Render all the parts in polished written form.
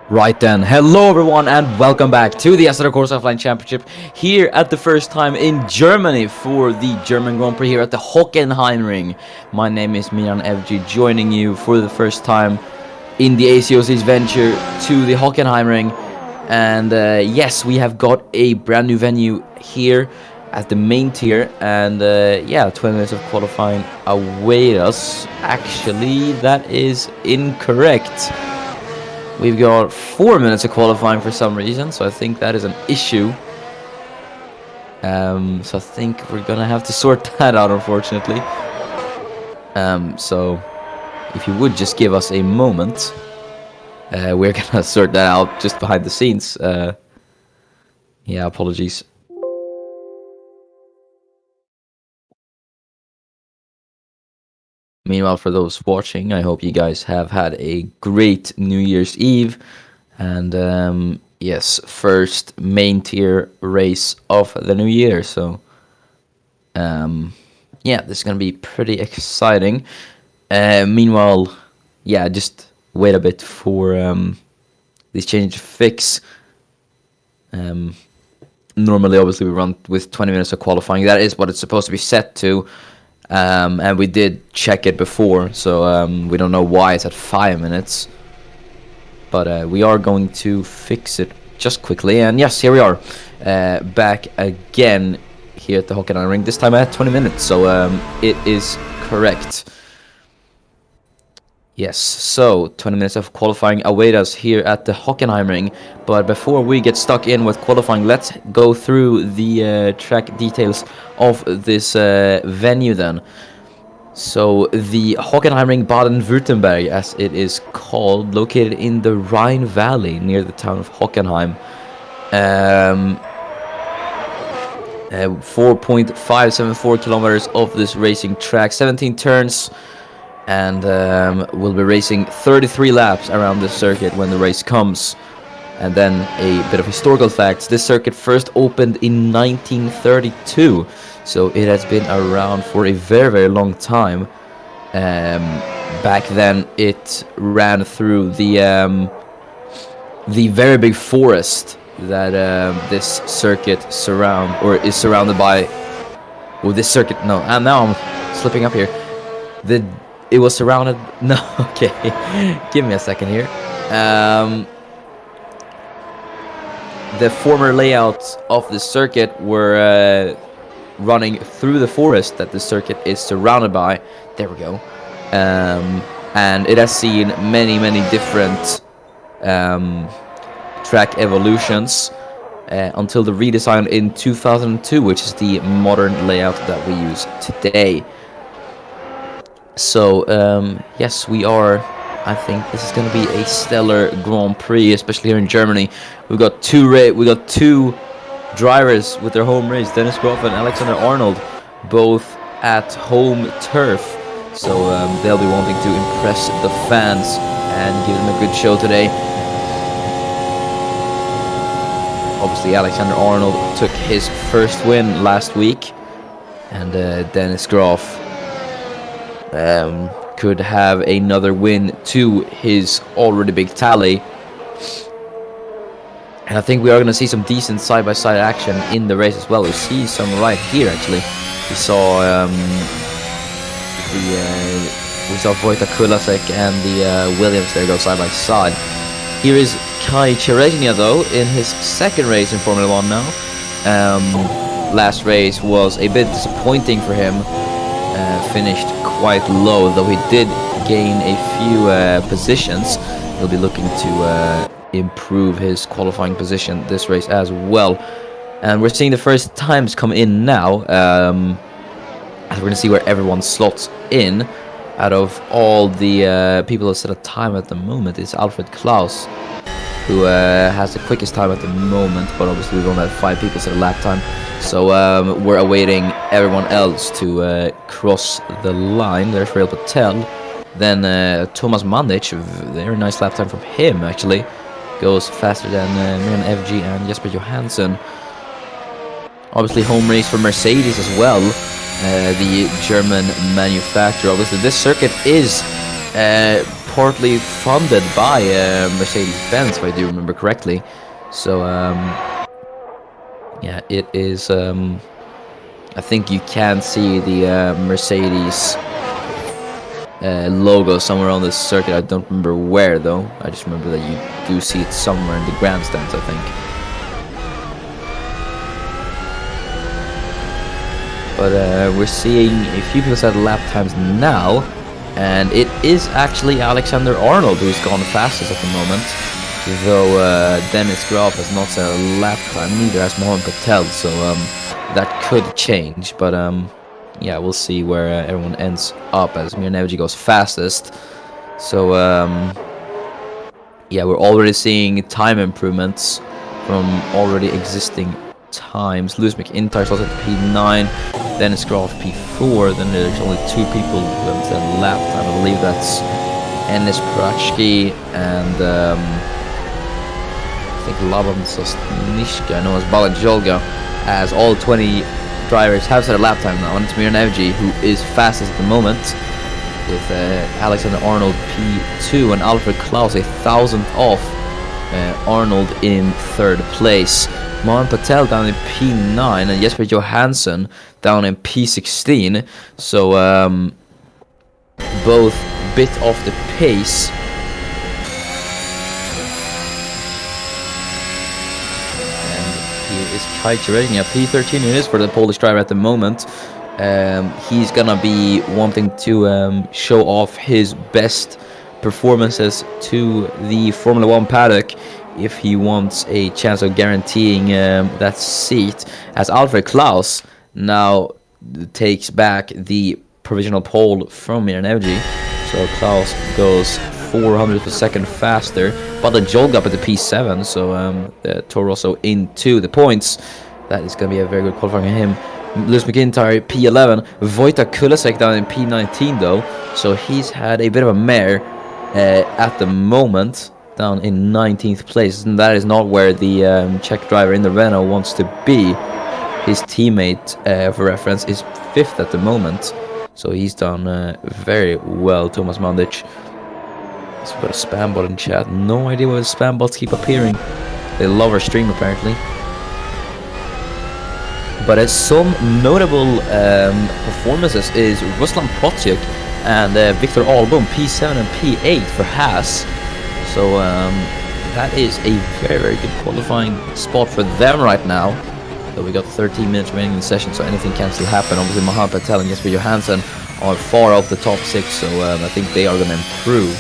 Right then, hello everyone and welcome back to the Assetto Corsa Offline Championship here at the first time in Germany for the German Grand Prix here at the Hockenheimring. My name is Miran Evci, joining you for the first time in the ACOC's venture to the Hockenheimring. And yes, we have got a brand new venue here at the main tier, and yeah, 20 minutes of qualifying await us. Actually, that is incorrect. We've got 4 minutes of qualifying for some reason, so I think that is an issue. So I think we're gonna have to sort that out, unfortunately. So if you would just give us a moment, we're gonna sort that out just behind the scenes. Yeah, apologies. Meanwhile, for those watching, I hope you guys have had a great New Year's Eve. And yes, first main tier race of the new year. So yeah, this is going to be pretty exciting. Meanwhile, yeah, just wait a bit for these changes to fix. Normally, obviously, we run with 20 minutes of qualifying. That is what it's supposed to be set to. And we did check it before, so we don't know why it's at 5 minutes. But we are going to fix it just quickly. And yes, here we are. Back again here at the Hockenheimring. This time at 20 minutes, so it is correct. Yes, so 20 minutes of qualifying await us here at the Hockenheimring. But before we get stuck in with qualifying, let's go through the track details of this venue then. So the Hockenheimring Baden-Württemberg, as it is called, located in the Rhine Valley near the town of Hockenheim. 4.574 kilometers of this racing track, 17 turns. And we'll be racing 33 laps around this circuit when the race comes. And then a bit of historical facts. This circuit first opened in 1932. So it has been around for a very, very long time. Back then it ran through the very big forest that this circuit is surrounded by. Well, this circuit, no, and now I'm slipping up here. It was surrounded... No, okay. Give me a second here. The former layouts of the circuit were running through the forest that the circuit is surrounded by. There we go. And it has seen many, many different track evolutions until the redesign in 2002, which is the modern layout that we use today. So, yes, we are. I think this is going to be a stellar Grand Prix, especially here in Germany. We've got two drivers with their home race, Dennis Groff and Alexander Arnold, both at home turf. So they'll be wanting to impress the fans and give them a good show today. Obviously, Alexander Arnold took his first win last week, and Dennis Groff could have another win to his already big tally. And I think we are going to see some decent side-by-side action in the race as well. We see some right here actually. We saw Wojtek Kulasek and the Williams there go side by side. Here is Kai Chereznia though in his second race in Formula 1 now. Last race was a bit disappointing for him. Finished quite low, though he did gain a few positions. He'll be looking to improve his qualifying position this race as well. And we're seeing the first times come in now. We're going to see where everyone slots in. Out of all the people that set a time at the moment, it's Alfred Klaus who has the quickest time at the moment, but obviously we've only had 5 people set a lap time. So we're awaiting everyone else to cross the line. There's Rail Patel. Then Thomas Mandic, very nice lap time from him actually. Goes faster than Miran FG and Jesper Johansson. Obviously home race for Mercedes as well. The German manufacturer. Obviously this circuit is partly funded by Mercedes-Benz, if I do remember correctly. So yeah, it is. I think you can see the Mercedes logo somewhere on this circuit. I don't remember where though. I just remember that you do see it somewhere in the grandstands, I think. But we're seeing a few people set lap times now, and it is actually Alexander Arnold who's gone fastest at the moment. Though Dennis Groff has not set a lap time, neither has Mohan Patel, so that could change. But yeah, we'll see where everyone ends up as Miran Evji goes fastest. So yeah, we're already seeing time improvements from already existing times. Lewis McIntyre slots at P9, Dennis Groff P4. Then there's only 2 people who have set a lap time. I believe that's Enes Prachki and I think Laban Sosnishka, known as Balajolga, as all 20 drivers have set a lap time now, and it's Miran Evji who is fastest at the moment. with Alexander Arnold P2 and Alfred Klaus a thousandth off Arnold in third place. Mohan Patel down in P9 and Jesper Johansson down in P16. So both bit off the pace. Is Kai Chereznia, P13 it is for the Polish driver at the moment. He's gonna be wanting to show off his best performances to the Formula 1 paddock if he wants a chance of guaranteeing that seat, as Alfred Klaus now takes back the provisional pole from Miran Evji. So Klaus goes 400 per second faster, but the jog up at the P7, so Toro Rosso into the points. That is going to be a very good qualifying for him. Lewis McIntyre P11, Wojtek Kulasek down in P19 though, so he's had a bit of a mare at the moment, down in 19th place, and that is not where the Czech driver in the Renault wants to be. His teammate, for reference, is 5th at the moment, so he's done very well, Tomas Mandic. He's got a spam bot in chat. No idea why the spam bots keep appearing. They love our stream apparently. But as some notable performances is Ruslan Protyuk and Victor Albom, P7 and P8 for Haas. So that is a very, very good qualifying spot for them right now. So we got 13 minutes remaining in the session, so anything can still happen. Obviously Mohan Patel and Jesper Johansson are far off the top 6, so I think they are going to improve.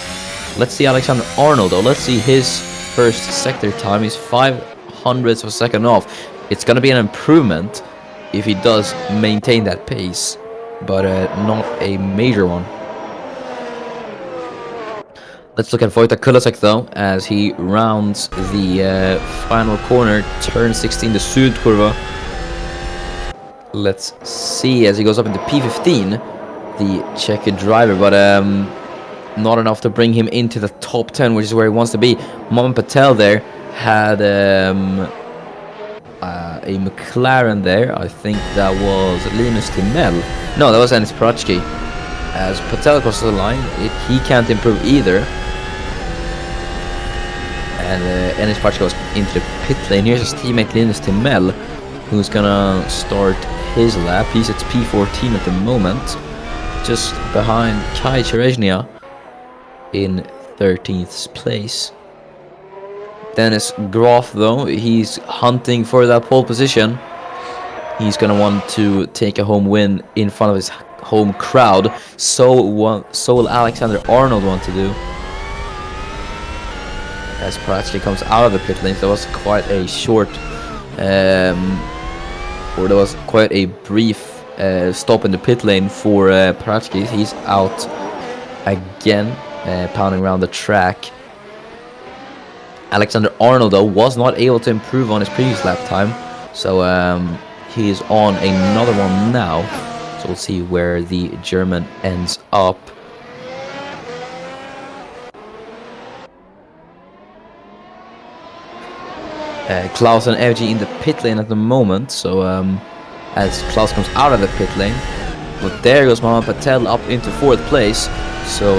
Let's see Alexander Arnold though. Let's see his first sector time. He's 0.05 of a second off. It's going to be an improvement if he does maintain that pace, but not a major one. Let's look at Wojtek Kulasek though, as he rounds the final corner, turn 16, the Südkurve. Let's see as he goes up into P15, the Czech driver, but not enough to bring him into the top 10, which is where he wants to be. Mohan Patel there had a McLaren there. I think that was Linus Timell. No, that was Enis Paratsky. As Patel crosses the line, he can't improve either. And Enis Paratsky goes into the pit lane. Here's his teammate Linus Timell, who's gonna start his lap. He's at P14 at the moment, just behind Kai Chereznia in 13th place. Dennis Graf though, he's hunting for that pole position. He's gonna want to take a home win in front of his home crowd. So will Alexander Arnold want to do. As Paratsky comes out of the pit lane, there was quite a short, or there was quite a brief stop in the pit lane for Paratsky. He's out again. Pounding around the track. Alexander Arnold though was not able to improve on his previous lap time, so he is on another one now. So we'll see where the German ends up. Klaus and Evji in the pit lane at the moment, so as Klaus comes out of the pit lane, but there goes Mohan Patel up into 4th place. So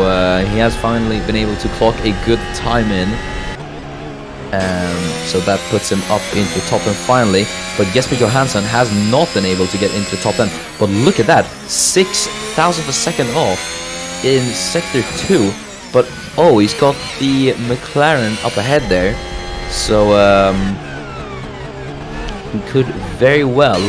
he has finally been able to clock a good time in. So that puts him up into top 10 finally. But Jesper Johansson has not been able to get into the top 10. But look at that, 6,000 a second off in sector 2. But oh, he's got the McLaren up ahead there. So he could very well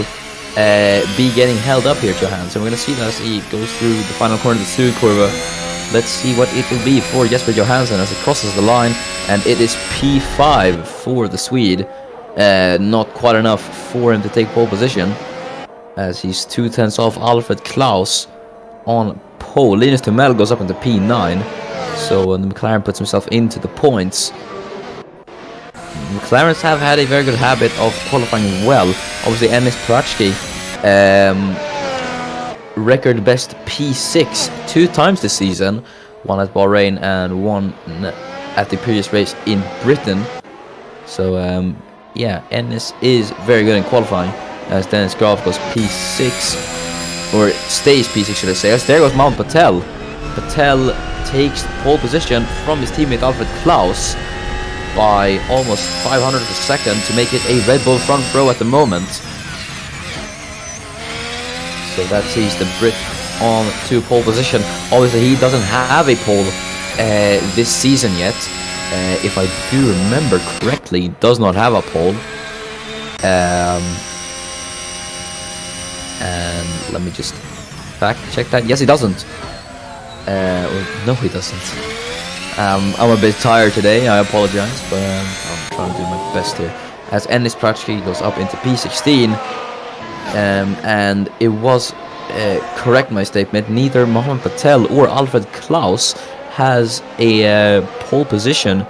be getting held up here, Johansson. We're going to see that as he goes through the final corner of the Südkurve. Let's see what it will be for Jesper Johansson as he crosses the line, and it is P5 for the Swede. Not quite enough for him to take pole position, as he's 2/10 off Alfred Klaus on pole. Linus Timell goes up into P9, so the McLaren puts himself into the points. McLarens have had a very good habit of qualifying well. Obviously, Enis Paratsky, record best P6 2 times this season, one at Bahrain and one at the previous race in Britain. So yeah, Ennis is very good in qualifying, as Dennis Graf goes P6, or stays P6 should I say, as there goes Mohan Patel Patel takes pole position from his teammate Alfred Klaus by almost 500 of a second to make it a Red Bull front row at the moment. So that sees the Brit on to pole position. Obviously, he doesn't have a pole this season yet. If I do remember correctly, he does not have a pole. And let me just fact check that. Yes, he doesn't. No, he doesn't. I'm a bit tired today. I apologize, but I'm trying to do my best here. As Enis Pratsky goes up into P16, and it was correct my statement. Neither Mohamed Patel or Alfred Klaus has a pole position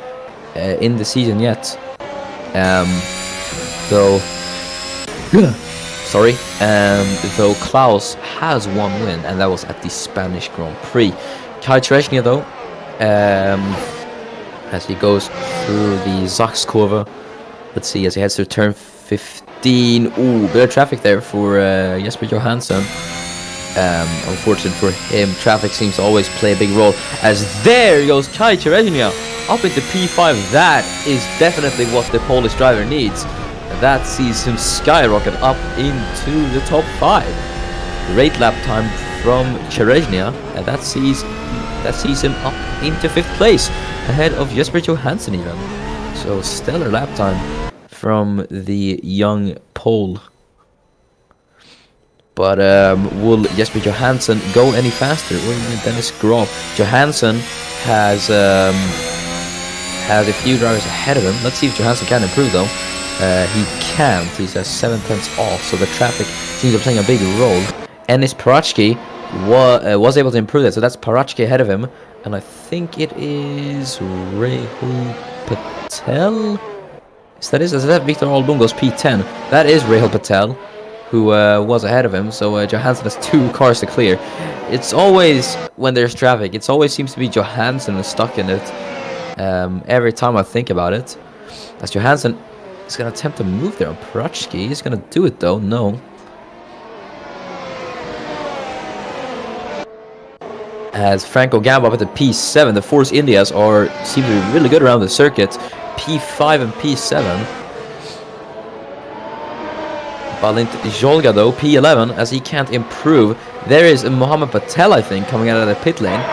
in the season yet. Though Klaus has one win, and that was at the Spanish Grand Prix. Kai Tereshnia, though, as he goes through the Sachskurve, let's see, as he heads to turn 15. Ooh, bit of traffic there for Jesper Johansson. Unfortunate for him, traffic seems to always play a big role. As there goes Kai Tereshnia up into P5. That is definitely what the Polish driver needs. That sees him skyrocket up into the top 5. Great lap time from Cherezhnia, and that sees him up into 5th place, ahead of Jesper Johansson even. So stellar lap time from the young Pole. But will Jesper Johansson go any faster? Or Dennis Groff? Johansson has a few drivers ahead of him. Let's see if Johansson can improve though. He can't. He's 7/10 off, so the traffic seems to be playing a big role. Enis Paratsky was able to improve that, so that's Paratsky ahead of him, and I think it is Rahul Patel. Is that Victor Albungo's P10? That is Rahul Patel, who was ahead of him. So Johansson has 2 cars to clear. It's always when there's traffic. It always seems to be Johansson is stuck in it. Every time I think about it, as Johansson is going to attempt to move there on Paratsky. He's going to do it though. No. As Franco Gamba up at the P7, the Force Indias seem to be really good around the circuit. P5 and P7. Balint Jolga though, P11, as he can't improve. There is Mohamed Patel, I think, coming out of the pit lane.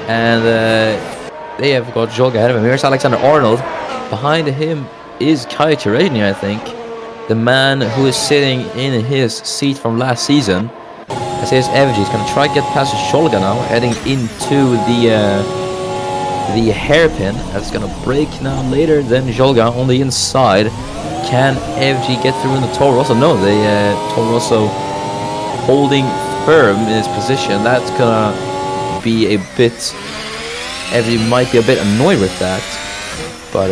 And they have got Jolga ahead of him. Here's Alexander Arnold. Behind him is Kai Tereshnia, I think. The man who is sitting in his seat from last season. As here's Evgy. He's going to try to get past Jolga now, heading into the hairpin. That's going to break now later than Jolga on the inside. Can Evgy get through in the Toro Rosso? No, the Toro Rosso holding firm in his position. That's gonna be a bit... Evgy might be a bit annoyed with that, but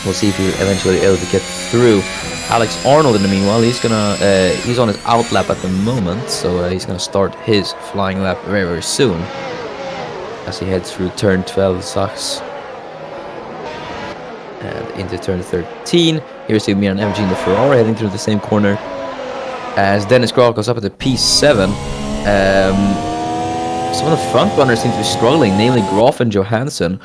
we'll see if he's eventually able to get through. Alex Arnold, in the meanwhile, he's on his out lap at the moment, so he's gonna start his flying lap very, very soon as he heads through turn 12 Sachs. And into turn 13, here's Miran MG in the Ferrari heading through the same corner as Dennis Groff goes up at the P7. Some of the front runners seem to be struggling, namely Groff and Johansson.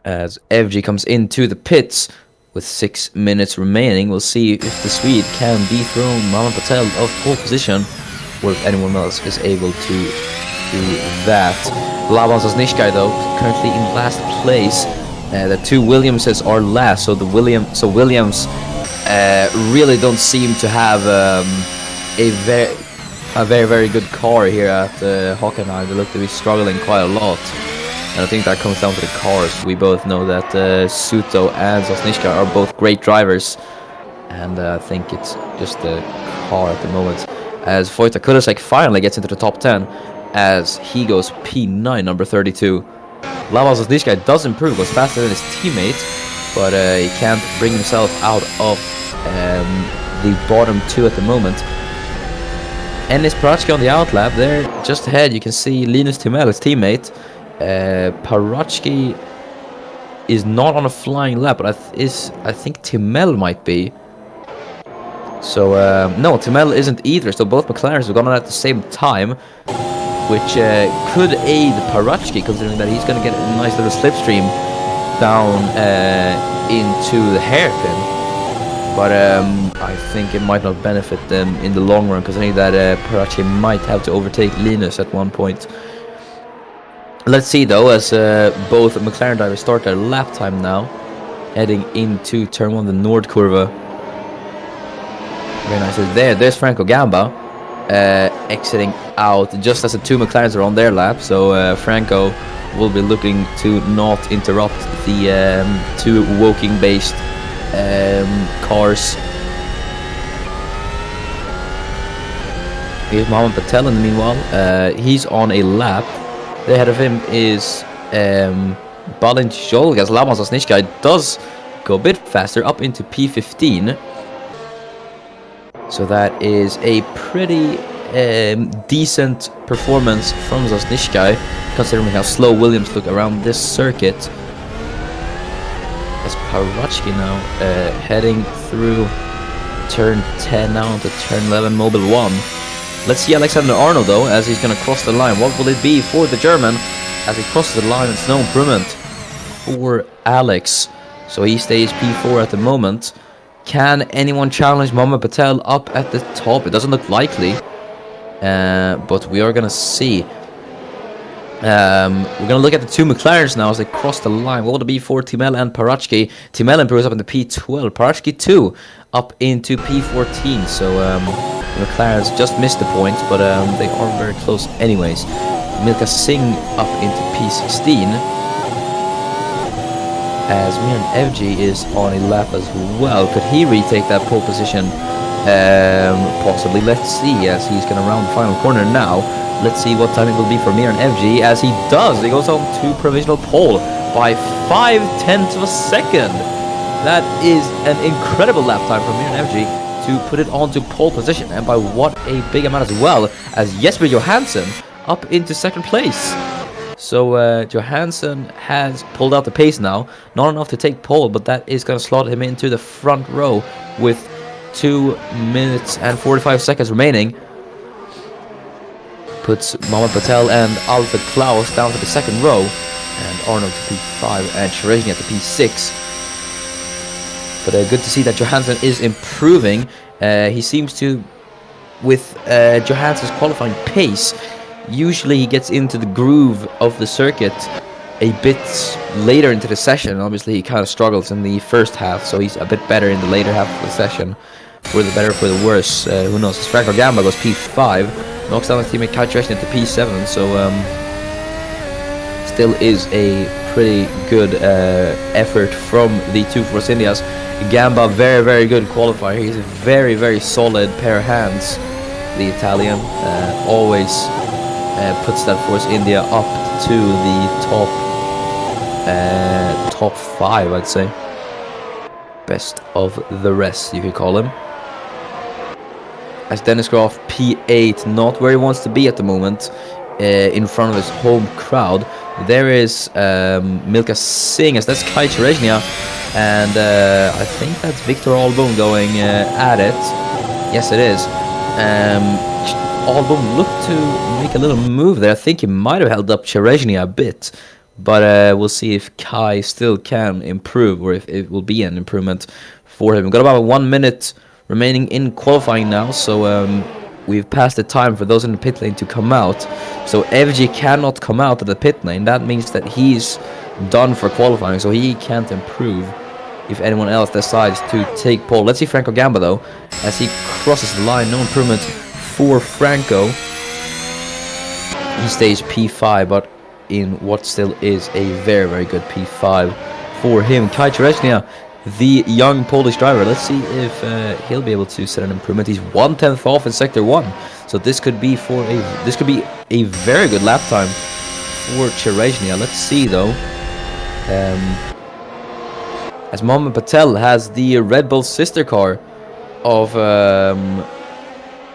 As FG comes into the pits with 6 minutes remaining, we'll see if the Swede can dethrone Mohamed Patel of pole position, or if anyone else is able to do that. Laban Sosnishkai though, currently in last place. The 2 Williamses are last, so Williams really don't seem to have a very good car here at Hockenheim. They look to be struggling quite a lot, and I think that comes down to the cars. We both know that Suto and Sosnishkai are both great drivers, and I think it's just the car at the moment. As Vojta Kulisek finally gets into the top 10, as he goes P9, number 32. Laban Sosnishkai does improve, goes faster than his teammate, but he can't bring himself out of the bottom 2 at the moment. Enis Paratsky on the outlap there, just ahead. You can see Linus Timell, his teammate. Paratsky is not on a flying lap, but I think Timell might be. So, no, Timel isn't either. So both McLarens have gone on at the same time, which could aid Parachki, considering that he's going to get a nice little slipstream down into the hairpin. But I think it might not benefit them in the long run, because I think that Parachki might have to overtake Linus at one point. Let's see though, as both McLaren drivers start their lap time now, heading into turn 1, the Nord Curva. Very nice. There's Franco Gamba exiting out just as the two McLarens are on their lap. So Franco will be looking to not interrupt the two Woking-based cars. Here's Mohammed Patel in the meanwhile. He's on a lap. Ahead of him is Balint Jolgas. Laman Zasnishka does go a bit faster, up into P15. So that is a pretty decent performance from Zasnishka, considering how slow Williams look around this circuit. As Parachki now heading through turn 10 now into turn 11, Mobile 1. Let's see Alexander Arnold though, as he's going to cross the line. What will it be for the German as he crosses the line? It's no improvement for Alex. So he stays P4 at the moment. Can anyone challenge Mohammed Patel up at the top? It doesn't look likely. But we are going to see. We're going to look at the two McLarens now as they cross the line. What will it be for Timel and Parachki? Timel improves up into P12. Parachki 2 up into P14. So the McLarens just missed the points, but they are very close anyways. Milka Singh up into P16. As Miran FG is on a lap as well. Could he retake that pole position? Possibly. Let's see, as he's going to round the final corner now. Let's see what time it will be for Miran FG, as he does. He goes on to provisional pole by 5/10 of a second. That is an incredible lap time for Miran FG to put it onto pole position, and by what a big amount as well, as Jesper Johansson up into second place. So Johansson has pulled out the pace now. Not enough to take pole, but that is going to slot him into the front row with 2 minutes and 45 seconds remaining. Puts Mohammed Patel and Alfred Klaus down to the second row. And Arnold to P5 and Sherezny at the P6. But good to see that Johansson is improving. He seems to, with Johansson's qualifying pace, usually he gets into the groove of the circuit a bit later into the session. Obviously he kind of struggles in the first half, so he's a bit better in the later half of the session. For the better, for the worse, who knows. Franco Gamba goes P5, knocks down his teammate Kai Treshin into P7, so still is a pretty good effort from the two Force Indias. Gamba, very, very good qualifier. He's a very, very solid pair of hands. The Italian always puts that Force India up to the top 5, I'd say. Best of the rest, you could call him. As Dennis Graf, P8, not where he wants to be at the moment, in front of his home crowd. There is Milka Singh, as that's Kai Cherezhnia, and I think that's Victor Albon going at it. Yes, it is. Albon looked to make a little move there. I think he might have held up Cherezhnia a bit, but we'll see if Kai still can improve, or if it will be an improvement for him. We've got about 1 minute remaining in qualifying now, so we've passed the time for those in the pit lane to come out. So FG cannot come out of the pit lane. That means that he's done for qualifying, so he can't improve if anyone else decides to take pole. Let's see Franco Gamba though, as he crosses the line. No improvement for Franco. He stays P5, but in what still is a very, very good P5 for him. Kai Cherezhnia, the young Polish driver. Let's see if he'll be able to set an improvement. He's 1/10 off in sector 1, so this could be a very good lap time for Cherezhnia. Let's see though. As Mohammed Patel has the Red Bull sister car of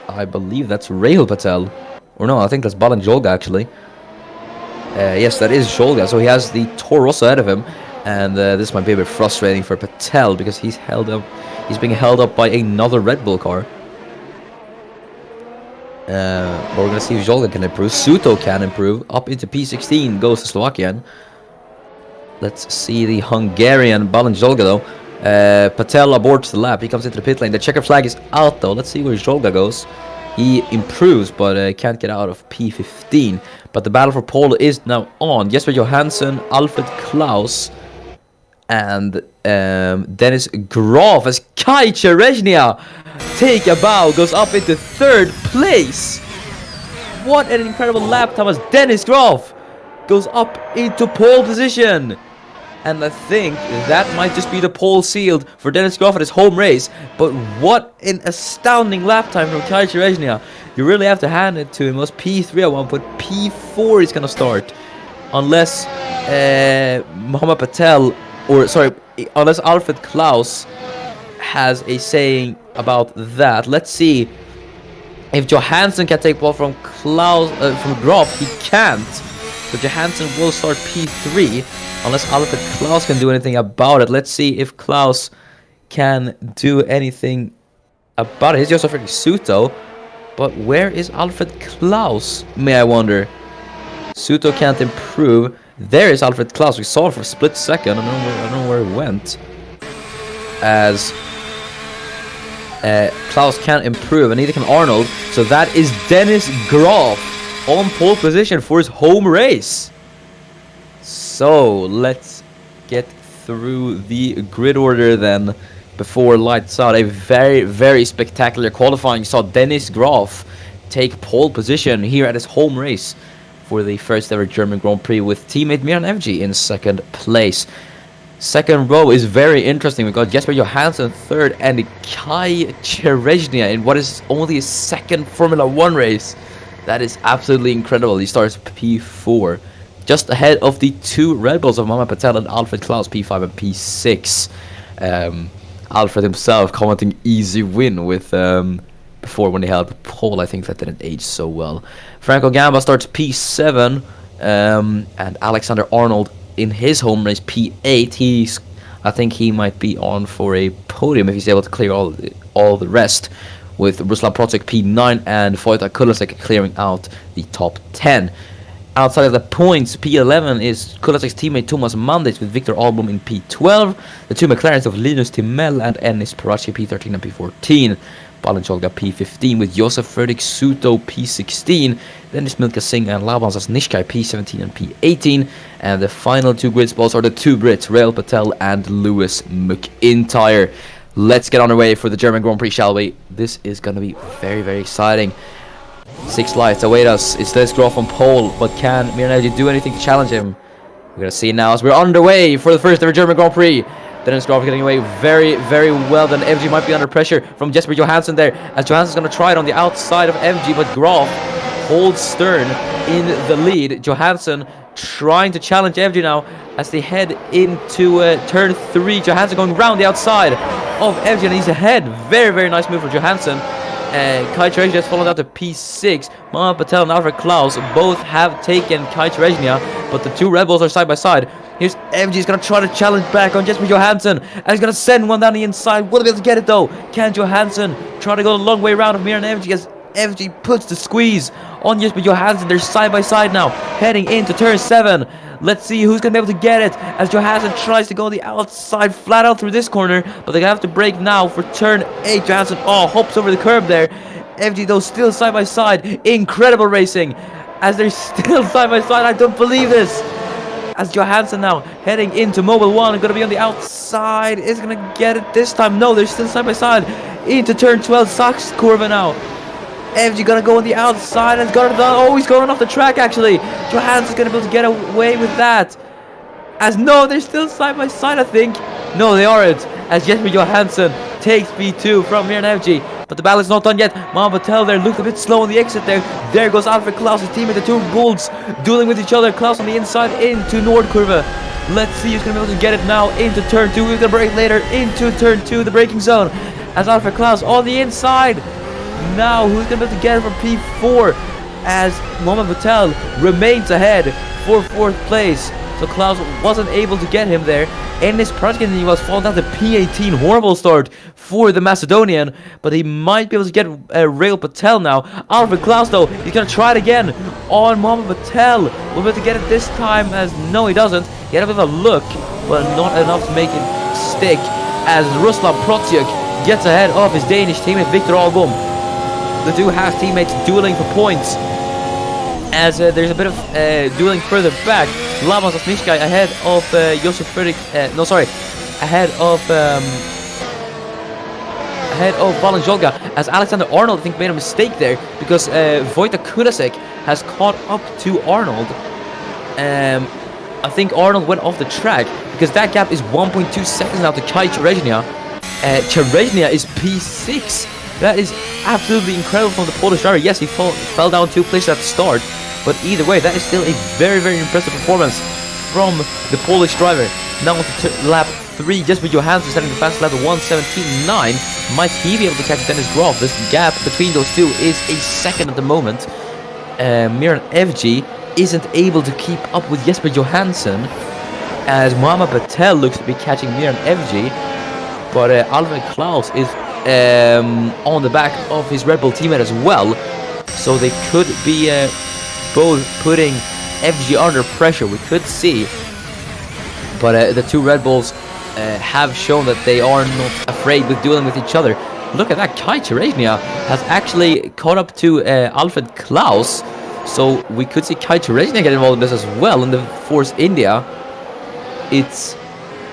I believe that's Rahul Patel, or no, I think that's Balan Jolga actually. Yes, that is Jolga. So he has the Toro Rosso ahead of him. And this might be a bit frustrating for Patel because he's being held up by another Red Bull car. But we're gonna see if Jolga can improve. Suto can improve. Up into P16 goes the Slovakian. Let's see the Hungarian Balin Jolga though. Patel aborts the lap. He comes into the pit lane. The checker flag is out though. Let's see where Jolga goes. He improves, but can't get out of P15. But the battle for pole is now on. Jesper Johansson, Alfred Klaus, and Dennis Graf as Kai Cherezhnia take a bow, goes up into 3rd place. What an incredible lap time as Dennis Graf goes up into pole position. And I think that might just be the pole sealed for Dennis Graf at his home race. But what an astounding lap time from Kai Cherezhnia. You really have to hand it to him. It was P3 at one point. P4 is going to start. Unless Mohamed Patel, unless Alfred Klaus has a saying about that. Let's see if Johansson can take ball from Graf. He can't. So Johansson will start P3 unless Alfred Klaus can do anything about it. Let's see if Klaus can do anything about it. He's just offering Suto, but where is Alfred Klaus, may I wonder? Suto can't improve. There is Alfred Klaus. We saw it for a split second. I don't know where it went. As Klaus can't improve, and neither can Arnold. So that is Dennis Graf on pole position for his home race. So let's get through the grid order then before lights out. A very, very spectacular qualifying. You saw Dennis Graf take pole position here at his home race for the first ever German Grand Prix with teammate Miran Evji in 2nd place. Second row is very interesting. We got Jesper Johansson 3rd and Kai Cherezhnia in what is only his 2nd Formula 1 race. That is absolutely incredible. He starts P4, just ahead of the 2 Red Bulls of Mohamed Patel and Alfred Klaus, P5 and P6. Alfred himself commenting easy win with before when he held pole. I think that didn't age so well. Franco Gamba starts P7, and Alexander Arnold in his home race P8. I think he might be on for a podium if he's able to clear all the rest, with Ruslan Procek P9 and Vojta Kulasek clearing out the top 10. Outside of the points, P11 is Kulasek's teammate Thomas Mandic with Victor Alblom in P12. The 2 McLarens of Linus Timell and Ennis Parachi P13 and P14. Balanchogla P15 with Josef Fredrik Suto P16. Dennis Milka Singh and Labansas Nishkai P17 and P18. And the final 2 grid spots are the 2 Brits, Rael Patel and Lewis McIntyre. Let's get on our way for the German Grand Prix, shall we? This is going to be very, very exciting. 6 lights await us. It's Dennis Graf on pole, but can Miran Evji do anything to challenge him? We're going to see now as we're underway for the first ever German Grand Prix. Dennis Graf getting away very, very well. Then Evji might be under pressure from Jesper Johansson there, as Johansson's going to try it on the outside of Evji, but Graf holds stern in the lead. Johansson trying to challenge Evji now as they head into turn 3. Johansson going round the outside of Evji, and he's ahead. Very, very nice move for Johansson. Kai Cherezhnia has fallen down to P6. Mohamed Patel and Alfred Klaus both have taken Kai Cherezhnia, but the 2 Red Bulls are side by side. Here's Evji. He's going to try to challenge back on Jesper Johansson, and he's going to send one down the inside. Will he be able to get it though? Can Johansson try to go the long way around of Miran Evji as Evji puts the squeeze on Jesper Johansson? They're side by side now, heading into turn 7. Let's see who's going to be able to get it as Johansson tries to go the outside flat out through this corner, but they have to brake now for turn 8. Johansson hops over the curb there. Evji though still side by side. Incredible racing as they're still side by side. I don't believe this. As Johansson now heading into Mobile 1, going to be on the outside. Is going to get it this time? No, they're still side by side. Into turn 12, Sachs Curva now. Evji gonna go on the outside and got it done. Oh, he's going off the track actually. Johansson's gonna be able to get away with that. As no, they're still side by side, I think. No, they aren't. As Jesper Johansson takes P2 from Miran Evji. But the battle is not done yet. Mohamed Patel there looked a bit slow on the exit there. There goes Alfred Klaus, his teammate, the 2 Bulls dueling with each other. Klaus on the inside into Nordkurve. Let's see who's gonna be able to get it now into turn 2. We're gonna break later into turn 2, the braking zone. As Alfred Klaus on the inside. Now, who's going to be able to get it from P4 as Mohamed Patel remains ahead for 4th place. so Klaus wasn't able to get him there. And his project he was falling down to P18. Horrible start for the Macedonian, but he might be able to get Rail Patel now. Alfred Klaus though, he's gonna try it again on Mohamed Patel. Will be able to get it this time, as no he doesn't. He had a bit of a look, but not enough to make it stick, as Ruslan Protsiuk gets ahead of his Danish teammate Victor Albom. The two half teammates dueling for points, as there's a bit of dueling further back. Lamas Osnishkai ahead of Josef Fredrik, ahead of Valenjolga, as Alexander Arnold I think made a mistake there, because Vojta Kulasek has caught up to Arnold. I think Arnold went off the track, because that gap is 1.2 seconds now to Kai Cherezhnia. Cherezhnia is P6. That is absolutely incredible from the Polish driver. Yes, he fell down 2 places at the start, but either way, that is still a very, very impressive performance from the Polish driver. Now on to lap 3, Jesper Johansson setting the fastest lap at 1:17.9. Might he be able to catch Dennis Groff? This gap between those two is a second at the moment. Miran Evji isn't able to keep up with Jesper Johansson, as Mohamed Patel looks to be catching Miran Evji, but Alfred Klaus is on the back of his Red Bull teammate as well, so they could be both putting FG under pressure, we could see. But the two Red Bulls have shown that they are not afraid with dueling with each other. Look at that, Kai Cherezhnia has actually caught up to Alfred Klaus, so we could see Kai Cherezhnia get involved in this as well in the Force India. It's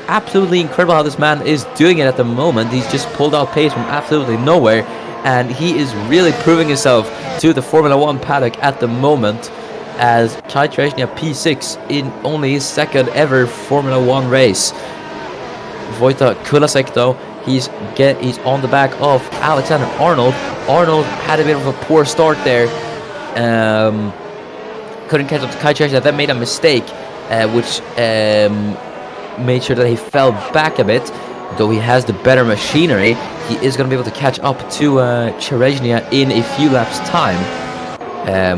absolutely incredible how this man is doing it at the moment. He's just pulled out pace from absolutely nowhere, and he is really proving himself to the Formula 1 paddock at the moment, as Kai Cherezhnia P6 in only his second ever Formula 1 race. Vojta Kulasek though, he's on the back of Alexander Arnold. Arnold had a bit of a poor start there, couldn't catch up to Kai Cherezhnia. That made a mistake, which made sure that he fell back a bit. Though he has the better machinery, he is going to be able to catch up to Cherezhnia in a few laps time.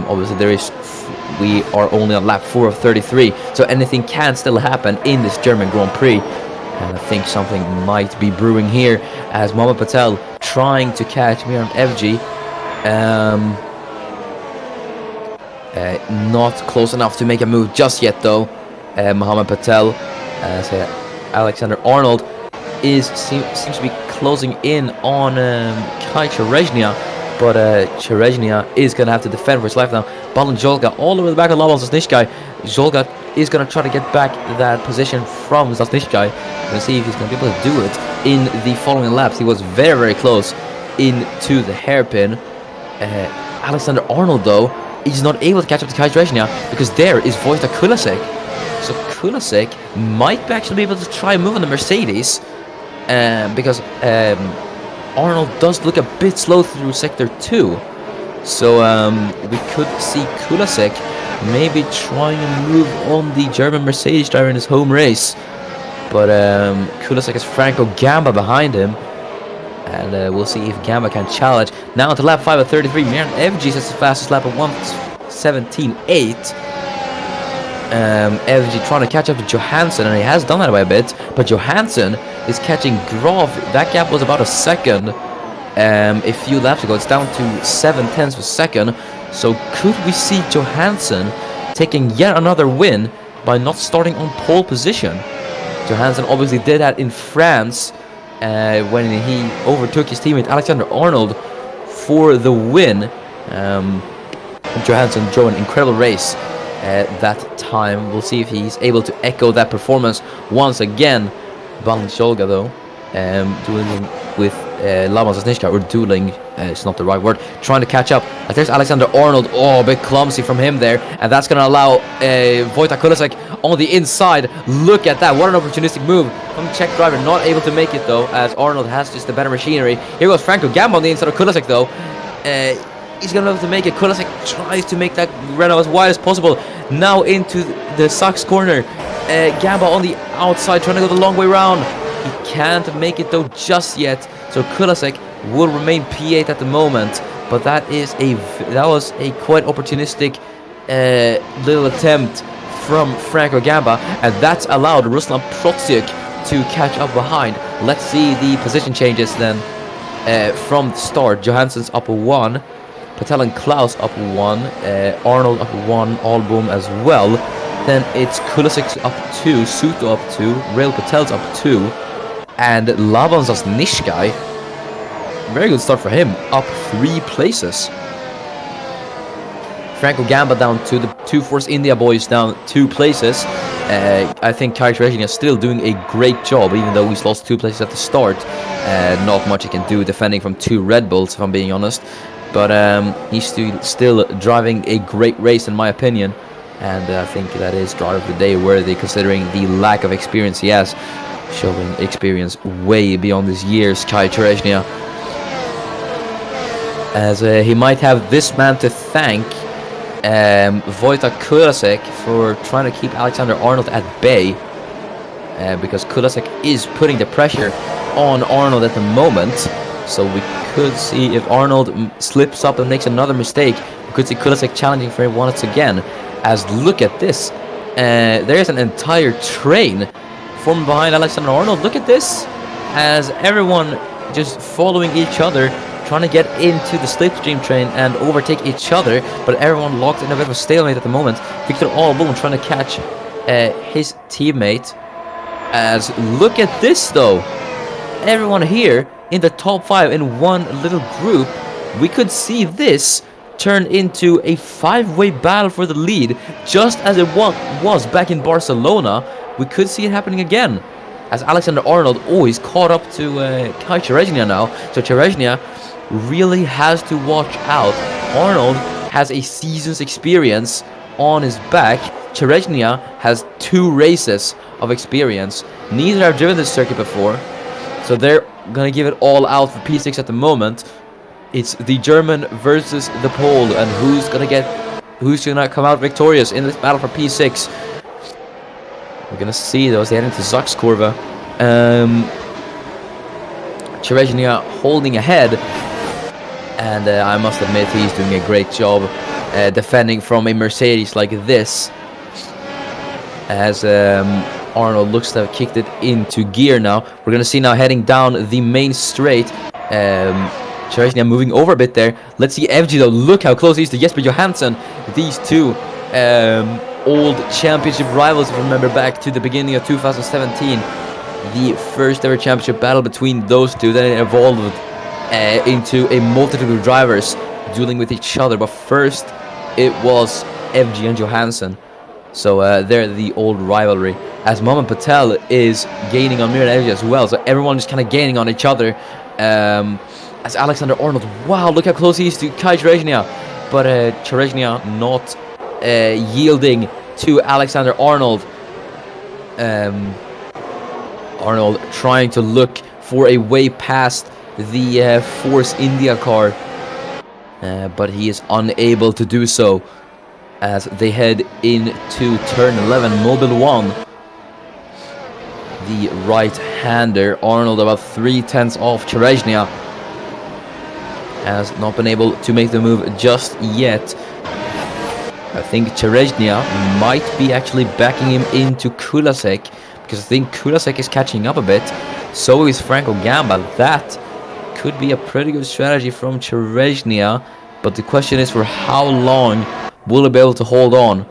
Obviously we are only on lap 4 of 33, so anything can still happen in this German Grand Prix, and I think something might be brewing here, as Mohamed Patel trying to catch Miran Evji. Not close enough to make a move just yet though. Mohamed Patel, Alexander Arnold seems to be closing in on Kai Cherezhnia, but Cherezhnia is going to have to defend for his life now. Balin Jolga all over the back of Laban Zasnishkai. Jolga is going to try to get back that position from Zasnishkai. We're going to see if he's going to be able to do it in the following laps. He was very, very close into the hairpin. Alexander Arnold, though, is not able to catch up to Kai Cherezhnia, because there is Vojta Kulasek. So Kulasek might actually be able to try a move on the Mercedes, because Arnold does look a bit slow through Sector 2. So we could see Kulasek maybe trying a move on the German Mercedes driver in his home race. But Kulasek has Franco Gamba behind him, and we'll see if Gamba can challenge. Now to lap 5 at 33, Miran Evji sets the fastest lap at 1:17.8. Evji trying to catch up to Johansson, and he has done that by a bit, but Johansson is catching Groff. That gap was about a second a few laps ago. It's down to 0.7 of a second. So could we see Johansson taking yet another win by not starting on pole position? Johansson obviously did that in France when he overtook his teammate Alexander Arnold for the win. Johansson drove an incredible race that time. We'll see if he's able to echo that performance once again. Valenjolga though, dueling with Laban Zasnishka, or dueling, it's not the right word, trying to catch up. There's Alexander Arnold, a bit clumsy from him there, and that's going to allow Vojta Kulasek on the inside. Look at that, what an opportunistic move from the Czech driver, not able to make it though, as Arnold has just the better machinery. Here goes Franco Gamba on the inside of Kulasek though. He's going to be able to make it. Kulasek tries to make that Renault as wide as possible. Now into the Sachs corner. Gamba on the outside, trying to go the long way around. He can't make it though just yet. So Kulasek will remain P8 at the moment. But that was a quite opportunistic little attempt from Franco Gamba, and that's allowed Ruslan Protsiuk to catch up behind. Let's see the position changes then from the start. Johansson's up 1, Patel and Klaus up 1, Arnold up 1, Albom as well. Then it's Kulasek up 2, Suto up 2, Rail Patel's up 2, and Laban Zasnishkai, very good start for him, up 3 places. Franco Gamba down to the 2 Force India boys down 2 places. I think Kai Regina is still doing a great job, even though he's lost 2 places at the start. Not much he can do defending from 2 Red Bulls, if I'm being honest. But he's still driving a great race, in my opinion. And I think that is driver of the day worthy, considering the lack of experience he has. Showing experience way beyond his years, Kai Teresnia. As he might have this man to thank, Wojtek Kulasek, for trying to keep Alexander Arnold at bay, because Kulasek is putting the pressure on Arnold at the moment. So we could see if Arnold slips up and makes another mistake, we could see Kulasek challenging for him once again. As look at this, there's an entire train from behind Alexander Arnold. Look at this, as everyone just following each other, trying to get into the slipstream train and overtake each other, but everyone locked in a bit of a stalemate at the moment. Victor Albom trying to catch his teammate. As look at this though, everyone here in the top 5 in one little group. We could see this turn into a 5-way battle for the lead, just as it was back in Barcelona. We could see it happening again, as Alexander Arnold always caught up to Kai Teresnia now. So Teresnia really has to watch out. Arnold has a season's experience on his back. Teresnia has 2 races of experience. Neither have driven this circuit before, so they're gonna give it all out for P6 at the moment. It's the German versus the Pole, and who's gonna come out victorious in this battle for P6? We're gonna see though as they head into Zakskurva. Teresnia holding ahead, and I must admit he's doing a great job defending from a Mercedes like this, as Arnold looks to have kicked it into gear now. We're gonna see now heading down the main straight, Teresnia moving over a bit there. Let's see FG though, look how close he is to Jesper Johansson. These two old championship rivals, if you remember back to the beginning of 2017, the first ever championship battle between those two. Then it evolved into a multitude of drivers dueling with each other, but first it was FG and Johansson. So they're the old rivalry, as Mohamed Patel is gaining on Mir and FG as well. So everyone is kind of gaining on each other, as Alexander Arnold, wow, look how close he is to Kai Teresnia, but Teresnia not yielding to Alexander Arnold. Arnold trying to look for a way past the Force India car, but he is unable to do so, as they head into turn 11, Mobile 1. The right-hander, Arnold, about 3/10 off Teresnia, has not been able to make the move just yet. I think Teresnia might be actually backing him into Kulasek, because I think Kulasek is catching up a bit. So is Franco Gamba. That could be a pretty good strategy from Teresnia, but the question is for how long will he be able to hold on,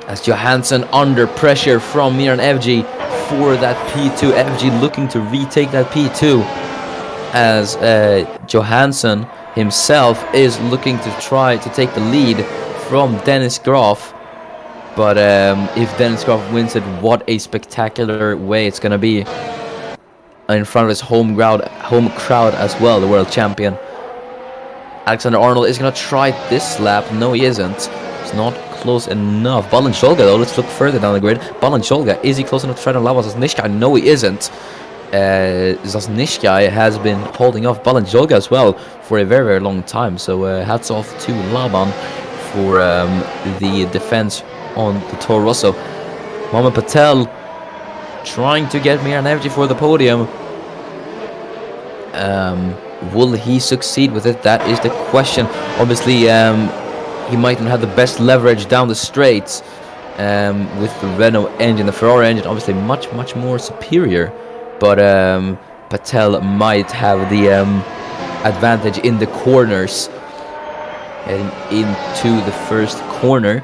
as Johansson under pressure from Miran Evji for that P2. Evji looking to retake that P2, as Johansson himself is looking to try to take the lead from Dennis Graf. But if Dennis Graf wins it, what a spectacular way it's going to be in front of his home crowd as well, the world champion. Alexander Arnold is going to try this lap. No, he isn't. It's not close enough. Balancholga, though, let's look further down the grid. Balancholga, is he close enough to try to lava Zasnishkai? No, he isn't. Zasnishkai has been holding off Balancholga as well for a very, very long time. So hats off to Laban for the defense on the Toro Rosso. Mohamed Patel trying to get Miran Evji for the podium. Will he succeed with it? That is the question. Obviously, he might not have the best leverage down the straights, with the Renault engine. The Ferrari engine obviously much more superior, but Patel might have the advantage in the corners. Heading into the first corner,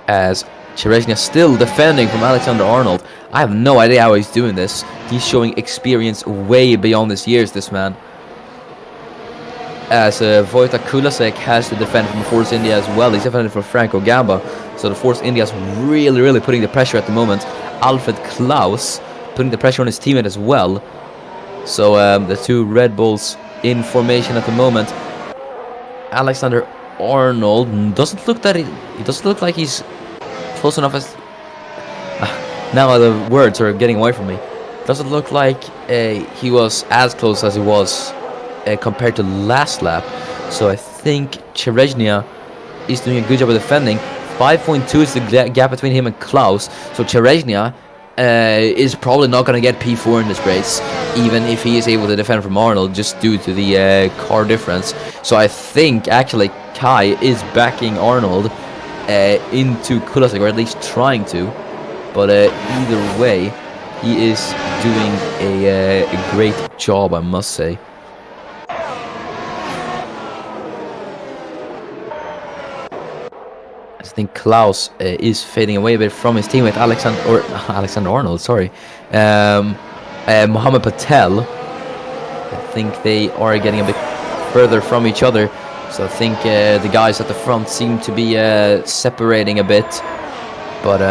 as Cherezhnia still defending from Alexander Arnold. I have no idea how he's doing this. He's showing experience way beyond his years, this man. As Wojtek Kulasek has to defend from Force India as well. He's defending from Franco Gamba. So the Force India is really putting the pressure at the moment. Alfred Klaus putting the pressure on his teammate as well. So the two Red Bulls in formation at the moment. Alexander Arnold doesn't look that he doesn't look like he's close enough as now the words are getting away from me. Doesn't look like he was as close as he was compared to last lap. So I think Cherezhnia is doing a good job of defending. 5.2 is the gap between him and Klaus. So Cherezhnia is probably not going to get P4 in this race, even if he is able to defend from Arnold, just due to the car difference. So I think actually Kai is backing Arnold into Kulasek, or at least trying to. But either way, he is doing a great job, I must say. I think Klaus is fading away a bit from his teammate Alexander Arnold. Sorry, Mohammed Patel. I think they are getting a bit further from each other. So I think the guys at the front seem to be separating a bit. But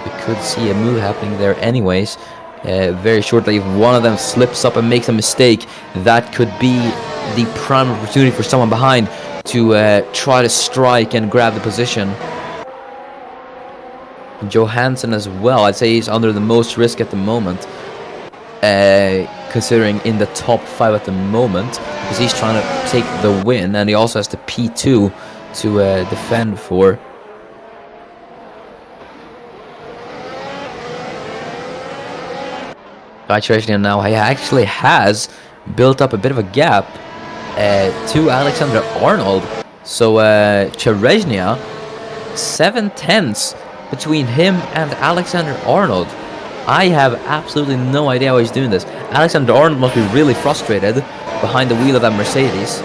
we could see a move happening there anyways. Very shortly, if one of them slips up and makes a mistake, that could be the prime opportunity for someone behind to try to strike and grab the position. Johansson as well, I'd say he's under the most risk at the moment, considering in the top 5 at the moment, because he's trying to take the win, and he also has the P2 to defend for. Cherezhnia now he actually has built up a bit of a gap to Alexander Arnold. So Cherezhnia 7/10 between him and Alexander Arnold. I have absolutely no idea how he's doing this. Alexander Arnold must be really frustrated behind the wheel of that Mercedes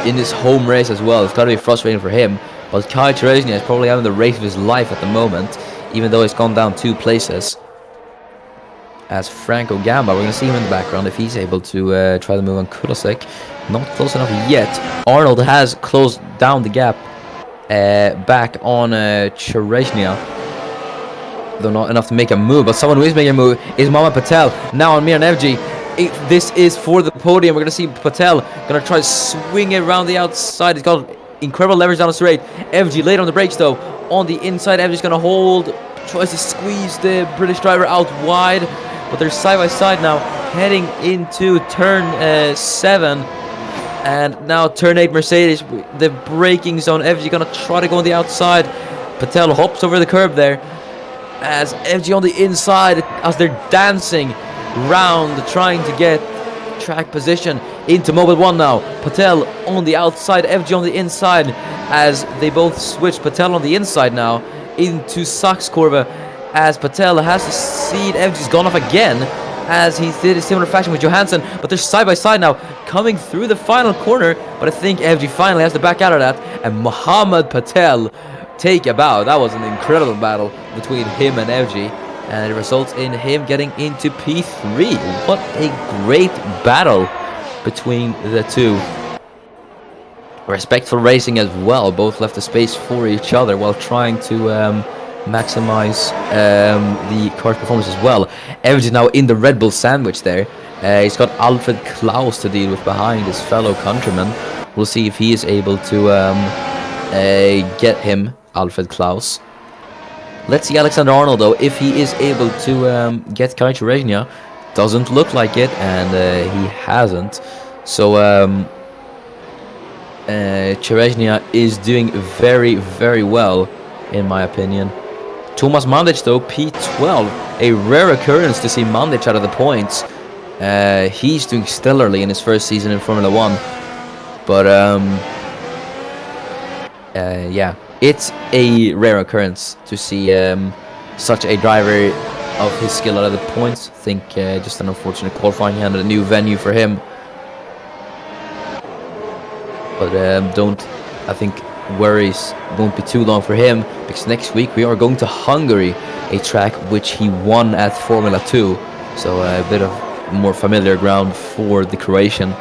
in this home race as well. It's got to be frustrating for him. But Kai Cherezhnia is probably having the race of his life at the moment, even though he's gone down 2 places. As Franco Gamba, we're going to see him in the background if he's able to try the move on Kulasek. Not close enough yet. Arnold has closed down the gap back on Cherezhnia, though not enough to make a move. But someone who is making a move is Mohammed Patel. Now on Miran Evji. This is for the podium. We're going to see Patel going to try to swing it around the outside. He's got incredible leverage down the straight. Evji late on the brakes though. On the inside, Evji's going to hold. Tries to squeeze the British driver out wide. But they're side by side now, heading into turn 7, and now turn 8 Mercedes, the braking zone. FG gonna try to go on the outside. Patel hops over the curb there, as FG on the inside, as they're dancing round, trying to get track position into Mobile 1 now. Patel on the outside, FG on the inside, as they both switch. Patel on the inside now into Saxkurve, as Patel has the seat. FG's gone off again, as he did a similar fashion with Johansson, but they're side by side now, coming through the final corner. But I think FG finally has to back out of that, and Mohammed Patel take a bow. That was an incredible battle between him and FG, and it results in him getting into P3. What a great battle between the two. Respectful racing as well. Both left the space for each other while trying to maximize the car's performance as well. Evans is now in the Red Bull sandwich there. He's got Alfred Klaus to deal with behind his fellow countryman. We'll see if he is able to get him, Alfred Klaus. Let's see Alexander Arnold though, if he is able to get Kai Cherezhnia. Doesn't look like it, and he hasn't. So Cherezhnia is doing very, very well, in my opinion. Thomas Mandic though, P12, a rare occurrence to see Mandic out of the points. He's doing stellarly in his first season in Formula 1, but Yeah, it's a rare occurrence to see such a driver of his skill out of the points. I think just an unfortunate qualifying and a new venue for him. But I think worries won't be too long for him, because next week we are going to Hungary, a track which he won at Formula 2. So a bit of more familiar ground for the Croatian.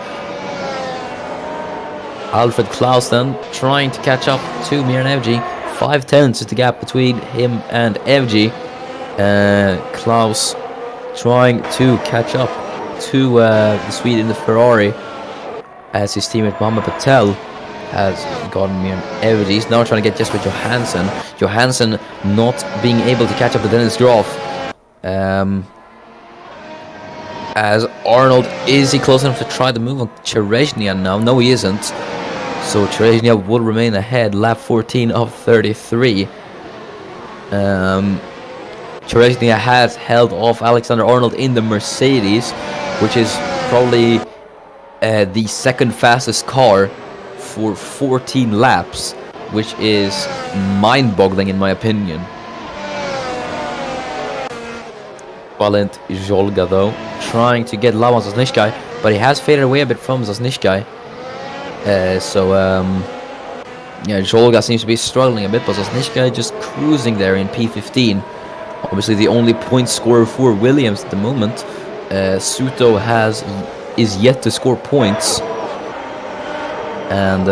Alfred Klaus then trying to catch up to Miran Evji. 5/10 is the gap between him and Evji. Klaus trying to catch up to the Swede in the Ferrari, as his teammate Mohamed Patel has gotten Miran Evji. He's now trying to get Jesper Johansson. Johansson not being able to catch up to Dennis Groff. As Arnold, is he close enough to try the move on Cherezhnia now? No, he isn't. So Cherezhnia will remain ahead, lap 14 of 33. Cherezhnia has held off Alexander Arnold in the Mercedes, which is probably the second fastest car for 14 laps, which is mind-boggling in my opinion. Valent Jolga though, trying to get Lavan Zasnishkai, but he has faded away a bit from Zasnishkai. Yeah, Jolga seems to be struggling a bit, but Zasnishkai just cruising there in P15. Obviously the only point scorer for Williams at the moment. Suto is yet to score points. And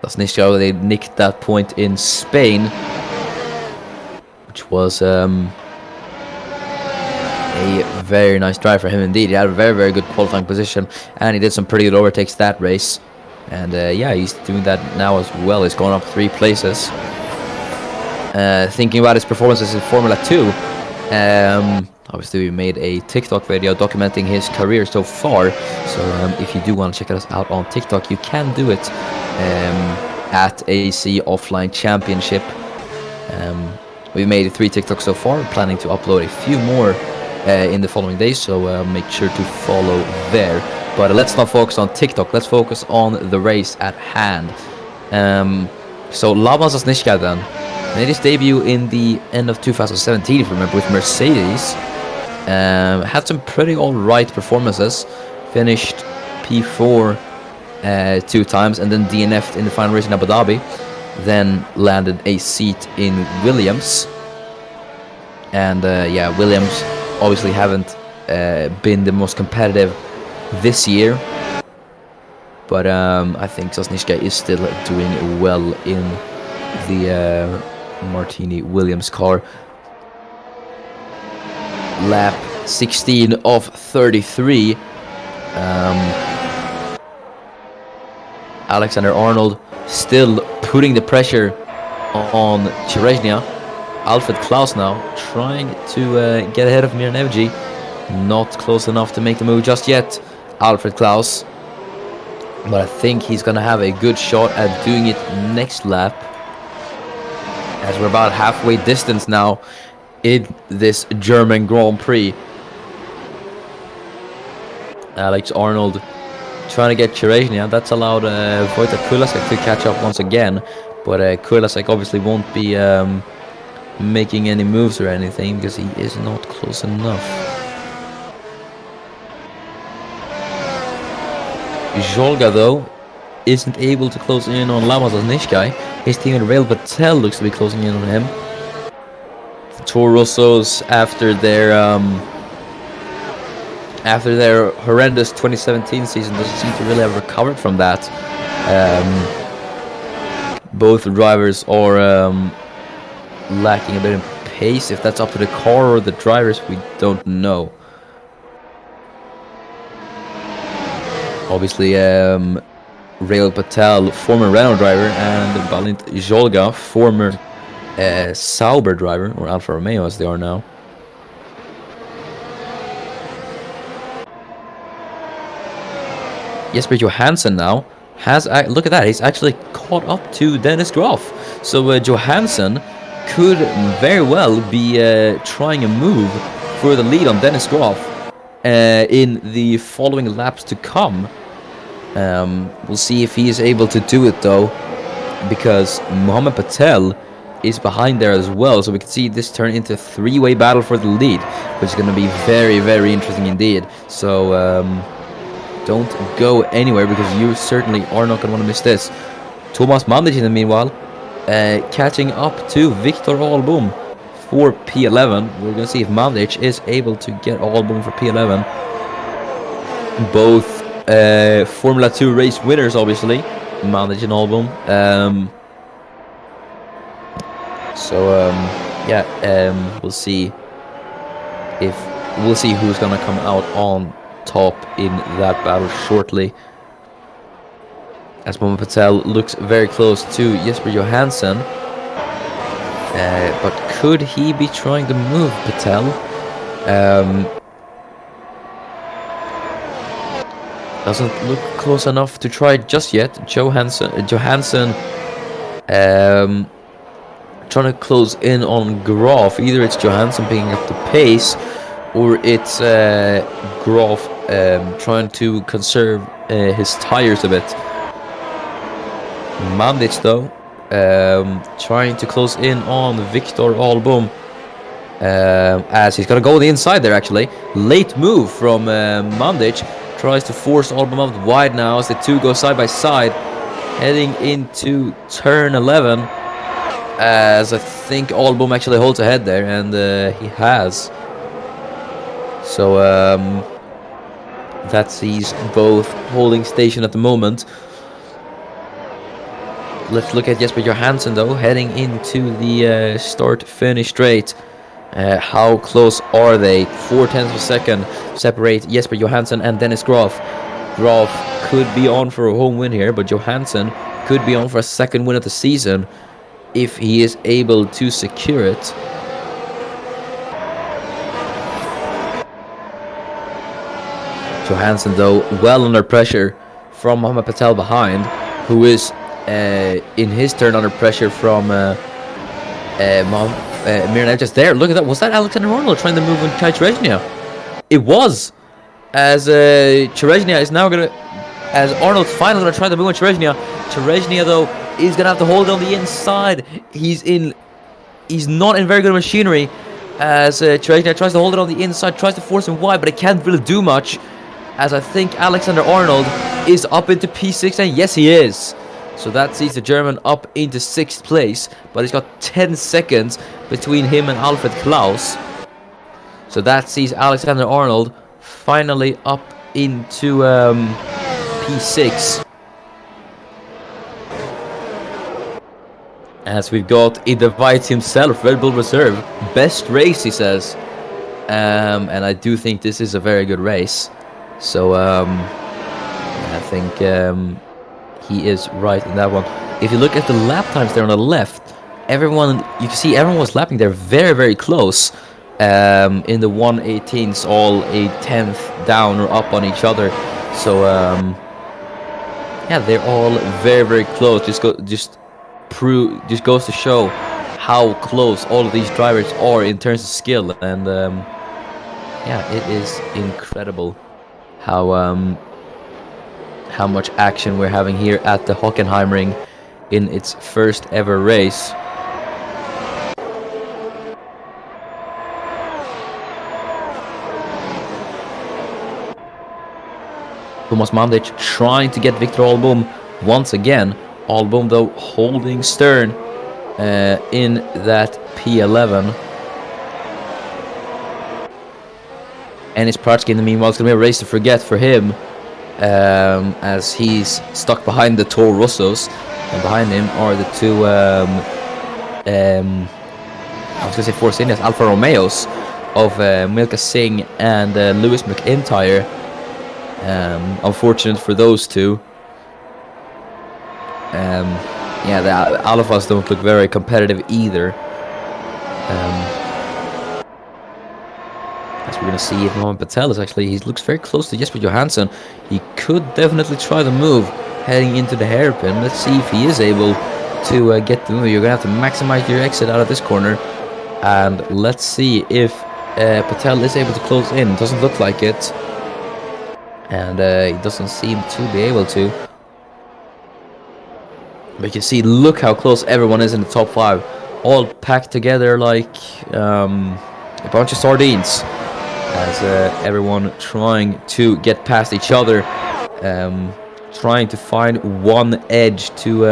Zasnishkai, they nicked that point in Spain, which was a very nice drive for him indeed. He had a very, very good qualifying position, and he did some pretty good overtakes that race. And yeah, he's doing that now as well. He's going up 3 places. Thinking about his performances in Formula 2, obviously we made a TikTok video documenting his career so far. So if you do want to check us out on TikTok, you can do it at AC Offline Championship. We've made 3 TikToks so far, planning to upload a few more in the following days, so make sure to follow there. But let's not focus on TikTok, let's focus on the race at hand. So Laban Zasnishka then made his debut in the end of 2017, if you remember, with Mercedes. Had some pretty alright performances, finished P4 2 times, and then DNF'd in the final race in Abu Dhabi. Then landed a seat in Williams. And yeah, Williams obviously haven't been the most competitive this year, but I think Zasnishka is still doing well in the Martini Williams car. Lap 16 of 33. Alexander Arnold still putting the pressure on Cherezhnia. Alfred Klaus now trying to get ahead of Miran Evji. Not close enough to make the move just yet, Alfred Klaus. But I think he's going to have a good shot at doing it next lap, as we're about halfway distance now in this German Grand Prix. Alex Arnold trying to get Cherezhnia. That's allowed Wojtek Kulasek to catch up once again, but Kulasek obviously won't be making any moves or anything because he is not close enough. Jolga though isn't able to close in on Laban Zasnishkai. His teammate Rail Patel looks to be closing in on him. Toro Rossos, after their horrendous 2017 season, doesn't seem to really have recovered from that. Both drivers are lacking a bit in pace. If that's up to the car or the drivers, we don't know. Obviously, Rail Patel, former Renault driver, and Balint Jolga, former Sauber driver, or Alfa Romeo as they are now. Jesper Johansson now has, look at that, he's actually caught up to Dennis Groff. So Johansson could very well be trying a move for the lead on Dennis Groff in the following laps to come. We'll see if he is able to do it though, because Mohamed Patel is behind there as well, so we can see this turn into a three-way battle for the lead, which is going to be very, very interesting indeed. So don't go anywhere, because you certainly are not going to want to miss this. Thomas Mandic in the meanwhile, catching up to Victor Albom for P11. We're going to see if Mandic is able to get Albom for P11. Both Formula 2 race winners, obviously, Mandic and Albom. We'll see who's gonna come out on top in that battle shortly. As Mohamed Patel looks very close to Jesper Johansson, but could he be trying to move Patel? Doesn't look close enough to try just yet. Johansson trying to close in on Graf. Either it's Johansson picking up the pace, or it's Graf trying to conserve his tires a bit. Mandic though, trying to close in on Victor Albom, as he's gonna go the inside there. Actually, late move from Mandic. Tries to force Albom out wide now as the two go side by side, heading into turn 11. As I think Albom actually holds ahead there, and he has. So that sees both holding station at the moment. Let's look at Jesper Johansson though, heading into the start-finish straight. How close are they? 0.4 of a second separate Jesper Johansson and Dennis Graf. Graf could be on for a home win here, but Johansson could be on for a second win of the season if he is able to secure it. Johansson though well under pressure from Mohamed Patel behind, who is in his turn under pressure from Miran just there. Look at that. Was that Alexander Arnold trying to move on Chereznia? It was. As Chereznia is now gonna, as Arnold's finally gonna try to move on Chereznia. Chereznia though is gonna have to hold it on the inside. He's not in very good machinery. As Chereznia tries to hold it on the inside, tries to force him wide, but it can't really do much. As I think Alexander Arnold is up into P6, and yes he is. So that sees the German up into 6th place, but he's got 10 seconds between him and Alfred Klaus. So that sees Alexander Arnold finally up into P6. As we've got Idevite himself, Red Bull Reserve. Best race, he says. And I do think this is a very good race. So I think he is right in that one. If you look at the lap times there on the left, you can see everyone was lapping there very, very close. In the 118s, all a 10th down or up on each other. So yeah, they're all very, very close. Just goes to show how close all of these drivers are in terms of skill. And yeah, it is incredible how much action we're having here at the Hockenheimring in its first ever race. Thomas Mandic trying to get Victor Albom once again. Albom though holding stern in that P11. And it's Pratsky in the meanwhile. It's going to be a race to forget for him, as he's stuck behind the Toro Rossos, and behind him are the two I was going to say Force Indias, Alfa Romeos of Milka Singh and Lewis McIntyre. Unfortunate for those two. Yeah, the Alphas don't look very competitive either. As we're going to see if Mohamed Patel is actually, he looks very close to Jesper Johansson. He could definitely try the move heading into the hairpin. Let's see if he is able to get the move. You're going to have to maximize your exit out of this corner. And let's see if Patel is able to close in. Doesn't look like it. and he doesn't seem to be able to. But you can see, look how close everyone is in the top 5, all packed together like a bunch of sardines, as everyone trying to get past each other, trying to find one edge to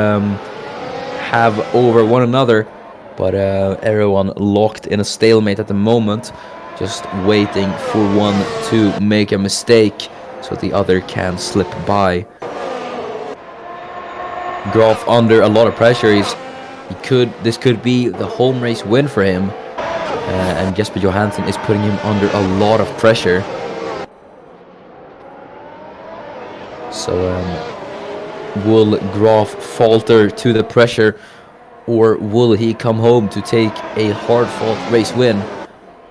have over one another, but everyone locked in a stalemate at the moment, just waiting for one to make a mistake so the other can slip by. Graf under a lot of pressure. This could be the home race win for him, and Jesper Johansson is putting him under a lot of pressure. So will Graf falter to the pressure, or will he come home to take a hard-fought race win?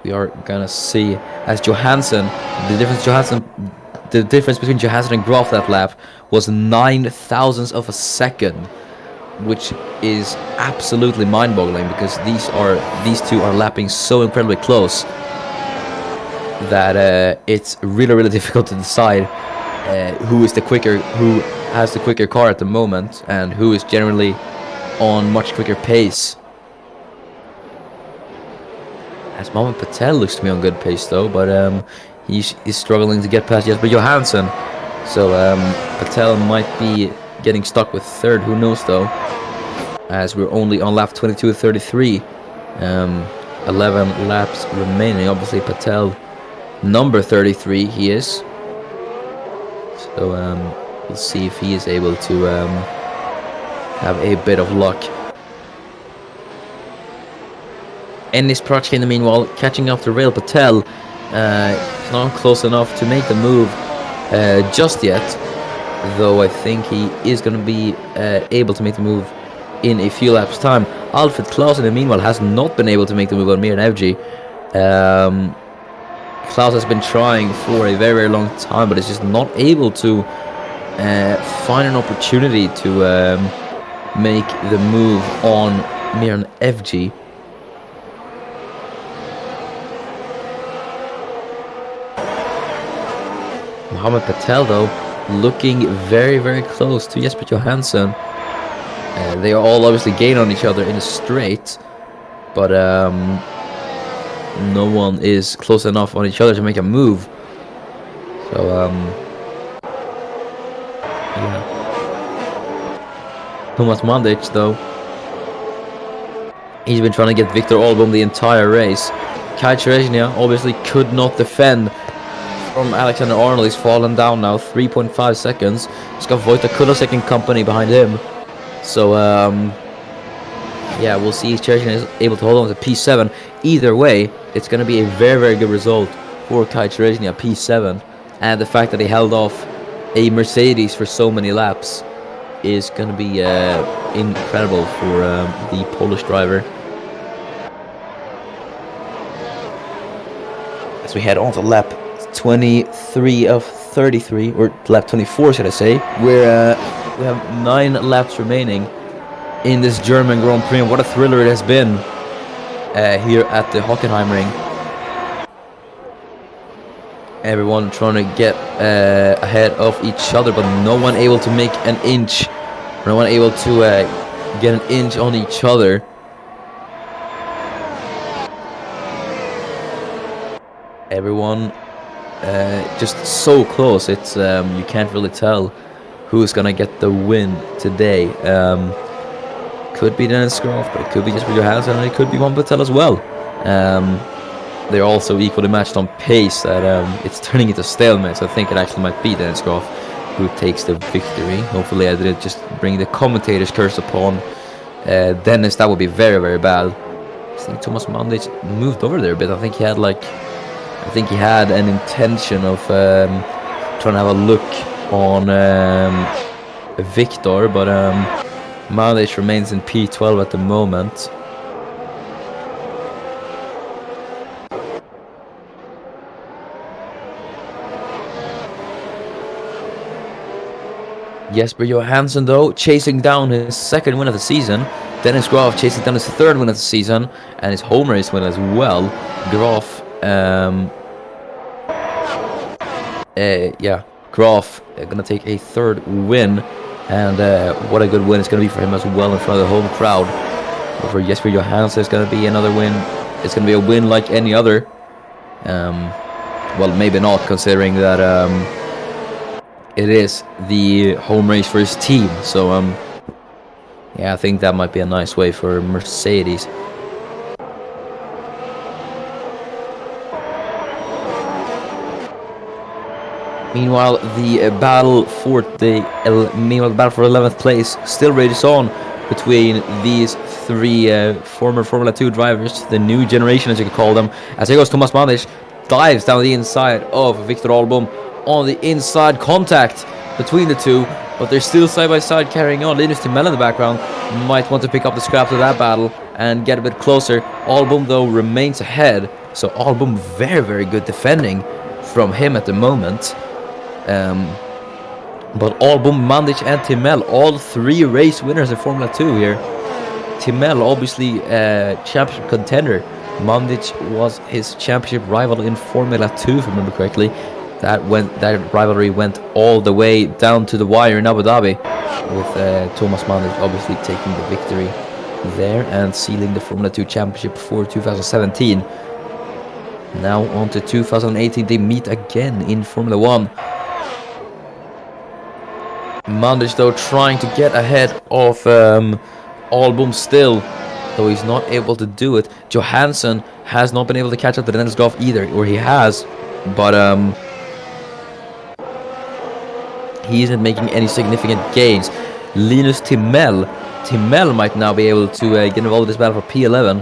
We are gonna see. As Johansson, the difference between Johansson and Graf that lap was 9 thousandths of a second, which is absolutely mind-boggling, because these two are lapping so incredibly close that it's really difficult to decide who has the quicker car at the moment, and who is generally on much quicker pace. As Mohamed Patel looks to be on good pace though, but he's struggling to get past Jesper Johansson. So Patel might be getting stuck with third, who knows though, as we're only on lap 22-33. 11 laps remaining. Obviously Patel, number 33 he is. So we'll see if he is able to have a bit of luck. Ennis Prach in the meanwhile catching up to Rail Patel. He's not close enough to make the move just yet, though I think he is going to be able to make the move in a few laps time. Alfred Claus in the meanwhile has not been able to make the move on Miran Evji. Klaus has been trying for a very long time, but is just not able to find an opportunity to make the move on Miran Evji. Mohamed Patel though looking very close to Jesper Johansson. They are all obviously gaining on each other in a straight, but no one is close enough on each other to make a move. So yeah. Thomas Mandic though, he's been trying to get Victor Albom the entire race. Kai Cherezhnia obviously could not defend from Alexander Arnold. He's fallen down now, 3.5 seconds. He's got Wojtek Kulasek in company behind him. So yeah, we'll see if Cherezhnia is able to hold on to P7. Either way, it's going to be a very good result for Kai Cherezhnia, P7. And the fact that he held off a Mercedes for so many laps is going to be incredible for the Polish driver. As we head on to lap 23 of 33, or lap 24 should I say, where we have 9 laps remaining in this German Grand Prix, and what a thriller it has been here at the Hockenheimring. Everyone trying to get ahead of each other, but no one able to make an inch, no one able to get an inch on each other. Everyone just so close. It's you can't really tell who's gonna get the win today. Could be Dennis Graf, but it could be Jesper Johansson, and it could be Mohamed Patel as well. They're also equally matched on pace that it's turning into stalemate, so I think it actually might be Dennis Graf who takes the victory. Hopefully I didn't just bring the commentator's curse upon Dennis. That would be very bad. I think Thomas Mandic moved over there a bit. I think he had an intention of trying to have a look on Victor, but Mandic remains in P12 at the moment. Jesper Johansson though chasing down his second win of the season. Dennis Graf chasing down his third win of the season and his home race win as well. Graf Graf gonna take a third win, and what a good win it's gonna be for him as well in front of the home crowd. But for Jesper Johansson, it's gonna be another win. It's gonna be a win like any other. Well, maybe not, considering that it is the home race for his team. So yeah, I think that might be a nice way for Mercedes. Meanwhile, the battle for 11th place still rages on between these three former Formula 2 drivers, the new generation as you could call them. As here goes Thomas Mandic, dives down the inside of Victor Albom on the inside, contact between the two, but they're still side by side carrying on. Linus Timell in the background might want to pick up the scraps of that battle and get a bit closer. Albom though remains ahead, so Albom very good defending from him at the moment. But Albom, Mandic and Timell, all three race winners in Formula 2 here. Timell obviously championship contender. Mandic was his championship rival in Formula 2, if I remember correctly. That rivalry went all the way down to the wire in Abu Dhabi, with Thomas Mandic obviously taking the victory there and sealing the Formula 2 championship for 2017. Now on to 2018, they meet again in Formula 1. Mandic though trying to get ahead of Albom still, though he's not able to do it. Johansson has not been able to catch up to Dennis Goff either, or he has, but he isn't making any significant gains. Linus Timell might now be able to get involved in this battle for P11,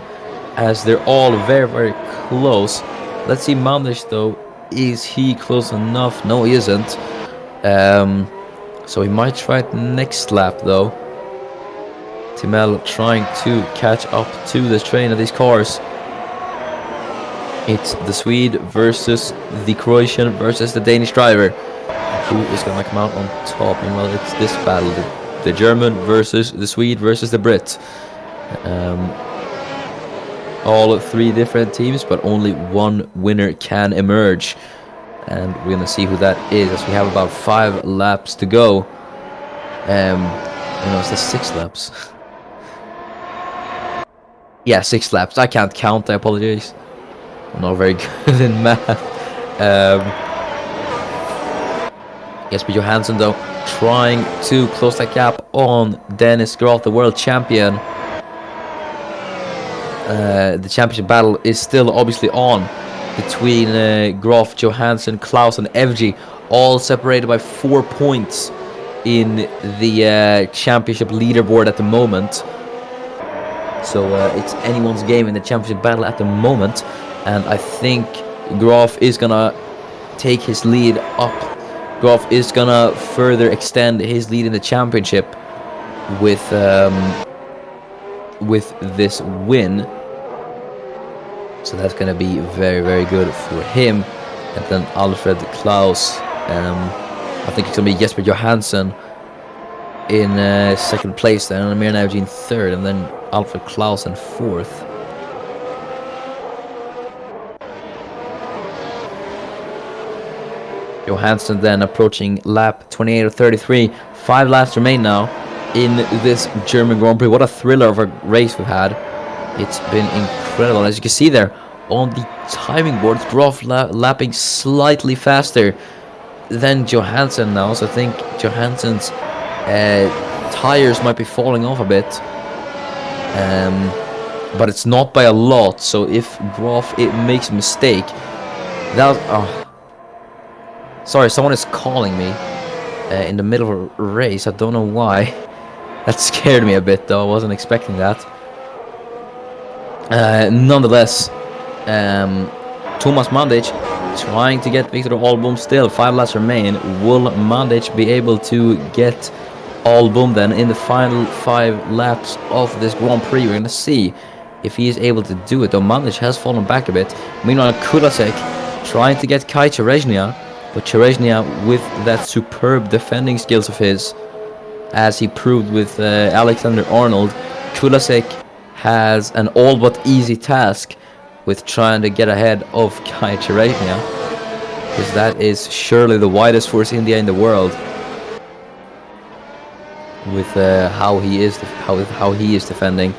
as they're all very close. Let's see Mandic though, is he close enough? No, he isn't. So he might try it next lap though. Timell trying to catch up to the train of these cars. It's the Swede versus the Croatian versus the Danish driver. Who is going to come out on top? And well, it's this battle. The German versus the Swede versus the Brit. All three different teams, but only one winner can emerge. And we're gonna see who that is, as we have about 5 laps to go. No, it's the 6 laps. Yeah, 6 laps. I can't count, I apologize. I'm not very good in math. Jesper Johansson though, trying to close that gap on Dennis Graf, the world champion. The championship battle is still obviously on between Graf, Johansson, Klaus and Evji, all separated by 4 points in the championship leaderboard at the moment. So it's anyone's game in the championship battle at the moment, and I think Graf is gonna take his lead up. Graf is gonna further extend his lead in the championship with this win. So that's going to be very good for him. And then Alfred Klaus, I think it's going to be Jesper Johansson in second place, then Amir Navji in third, and then Alfred Klaus in fourth. Johansson then approaching lap 28 or 33. 5 laps remain now in this German Grand Prix. What a thriller of a race we've had. It's been incredible. As you can see there on the timing board, Graf lapping slightly faster than Johansson now. So I think Johansson's tires might be falling off a bit. But it's not by a lot. So if Graf makes a mistake, that was... Sorry, someone is calling me in the middle of a race. I don't know why. That scared me a bit though. I wasn't expecting that. Nonetheless, Thomas Mandic trying to get Victor Albom still. 5 laps remain. Will Mandic be able to get Albom then in the final 5 laps of this Grand Prix? We're going to see if he is able to do it. Though Mandic has fallen back a bit. Meanwhile, Kulasek trying to get Kai Cherezhnia, but Cherezhnia with that superb defending skills of his, as he proved with Alexander Arnold, Kulasek has an all but easy task with trying to get ahead of Kai Cherezhnia. because that is surely the widest Force India in the world. With how he is defending.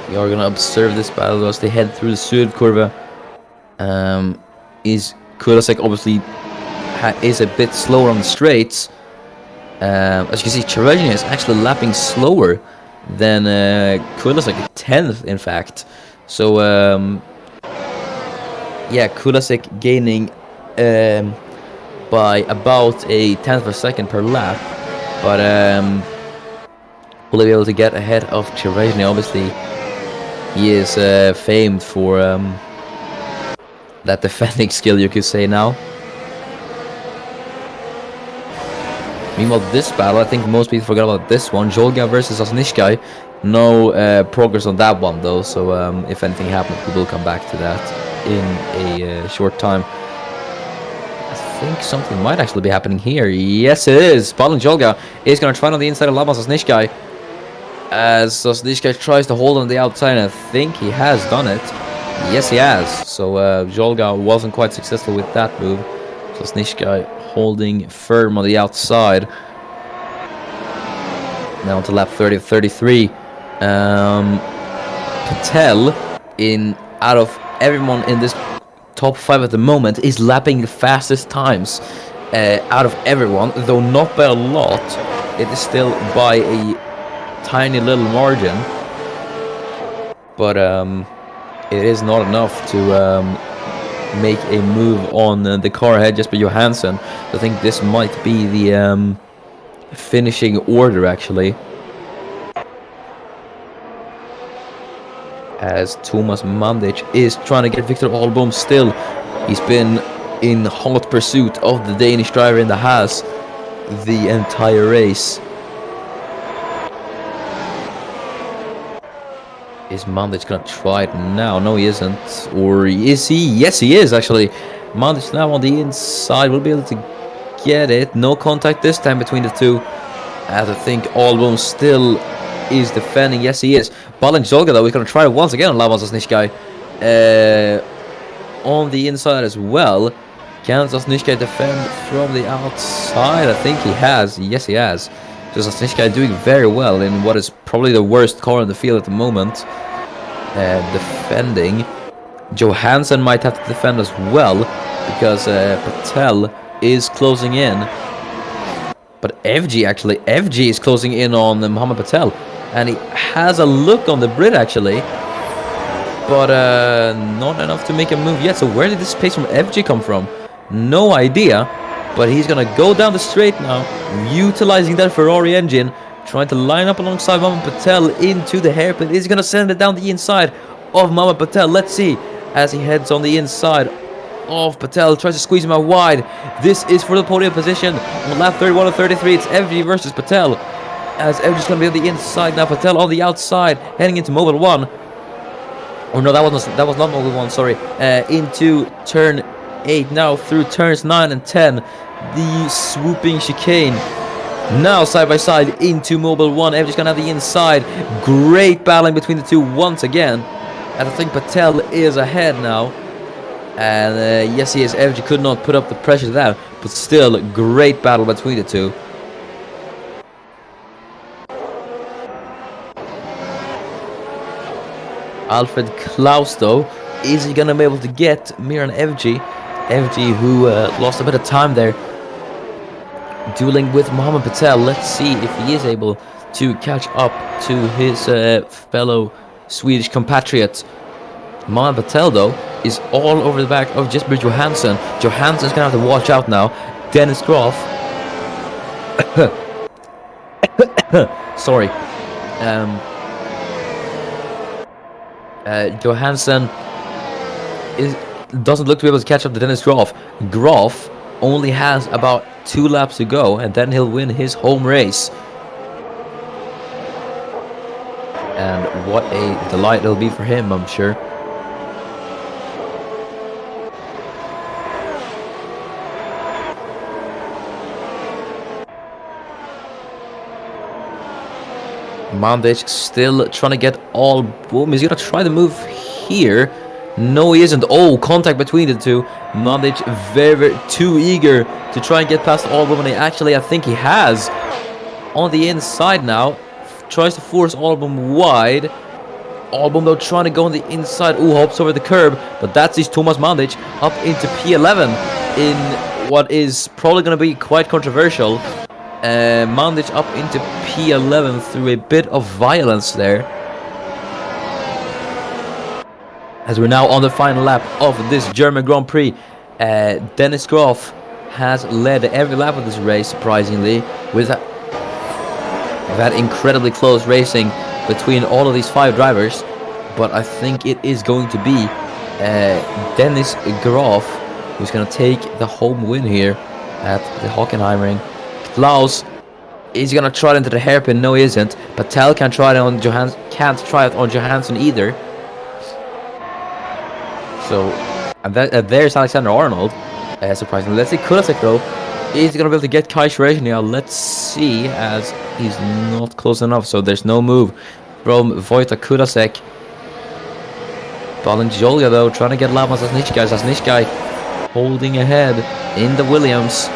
We are gonna observe this battle as they head through the Sued Curva. Is Kulasek obviously is a bit slower on the straights. As you can see, Cherezny is actually lapping slower than Kulasek, 10th in fact. So yeah, Kulasek gaining by about a 10th of a second per lap, but will he be able to get ahead of Cherezny? Obviously, he is famed for that defending skill, you could say now. Meanwhile, this battle, I think most people forgot about this one. Jolga versus Osnishkai. No progress on that one though, so if anything happens, we will come back to that in a short time. I think something might actually be happening here. Yes, it is. Balin Jolga is going to try on the inside of Laban Osnishkai, as Osnishkai tries to hold on the outside, and I think he has done it. Yes, he has. So Jolga wasn't quite successful with that move. So Osnishkai holding firm on the outside. Now to lap 30 of 33. Patel, out of everyone in this top 5 at the moment, is lapping the fastest times out of everyone, though not by a lot. It is still by a tiny little margin, but it is not enough to make a move on the car ahead just by Johansson. I think this might be the finishing order actually, as Thomas Mandic is trying to get Victor Albom still. He's been in hot pursuit of the Danish driver in the Haas the entire race. Is Mandic gonna try it now? No, he isn't. Or is he? Yes, he is actually. Mandic now on the inside will be able to get it. No contact this time between the two, as I think Albom still is defending. Yes, he is. Balin Jolga though, we're gonna try it once again on Laban Osnishkai on the inside as well. Can Osnishkai defend from the outside? I think he has. Yes, he has. Just Osnishkai doing very well in what is probably the worst car in the field at the moment. Defending. Johansson might have to defend as well, because Patel is closing in. But FG is closing in on Mohamed Patel, and he has a look on the Brit actually, but not enough to make a move yet. So where did this pace from FG come from? No idea, but he's gonna go down the straight now, utilizing that Ferrari engine, trying to line up alongside Mohamed Patel into the hairpin. He's gonna send it down the inside of Mohamed Patel. Let's see, as he heads on the inside of Patel, tries to squeeze him out wide. This is for the podium position on lap 31 of 33. It's FG versus Patel, as FG's gonna be on the inside now. Patel on the outside, heading into Mobile 1. Or no, that was not Mobile 1, sorry. Into turn 8 now, through turns 9 and 10. The swooping chicane. Now side by side into Mobile 1. FG's gonna have the inside. Great battling between the two once again. And I think Patel is ahead now. And yes, he is. FG could not put up the pressure to that, but still, great battle between the two. Alfred Klaus, though, is he gonna be able to get Miran FG? FG, who lost a bit of time there, dueling with Mohamed Patel. Let's see if he is able to catch up to his fellow Swedish compatriot. Mohamed Patel, though, is all over the back of Jesper Johansson. Johansson's gonna have to watch out now. Dennis Groff. Sorry. Johansson doesn't look to be able to catch up to Dennis Groff. Groff only has about 2 laps to go, and then he'll win his home race. And what a delight it'll be for him, I'm sure. Mandic still trying to get Album. He's going to try the move here. No, he isn't. Oh, contact between the two. Mandic very too eager to try and get past Album, and I think he has. On the inside now. Tries to force Album wide. Album though trying to go on the inside. Ooh, hops over the curb. But that's his Thomas Mandic up into P11 in what is probably going to be quite controversial. Mandic up into P11 through a bit of violence there. As we're now on the final lap of this German Grand Prix, Dennis Graf has led every lap of this race, surprisingly, with that incredibly close racing between all of these 5 drivers. But I think it is going to be Dennis Graf who's going to take the home win here at the Hockenheimring. Klaus is going to try it into the hairpin. No, he isn't. Patel can't try it on Johansson either. So, and there's Alexander Arnold. Surprisingly, let's see Kulasek though. Is he going to be able to get Kai Sherezhny? Let's see, as he's not close enough. So there's no move from Wojtek Kulasek. Balanjolia though, trying to get Laman Zasnishkai. Zasnishkai holding ahead in the Williams.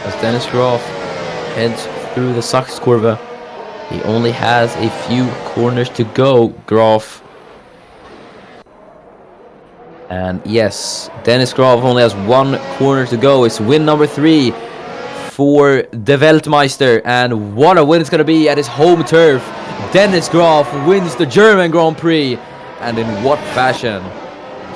As Dennis Graf heads through the Sachskurve. He only has a few corners to go, Graf. And yes, Dennis Graf only has 1 corner to go. It's win number 3 for the Weltmeister. And what a win it's going to be at his home turf. Dennis Graf wins the German Grand Prix. And in what fashion?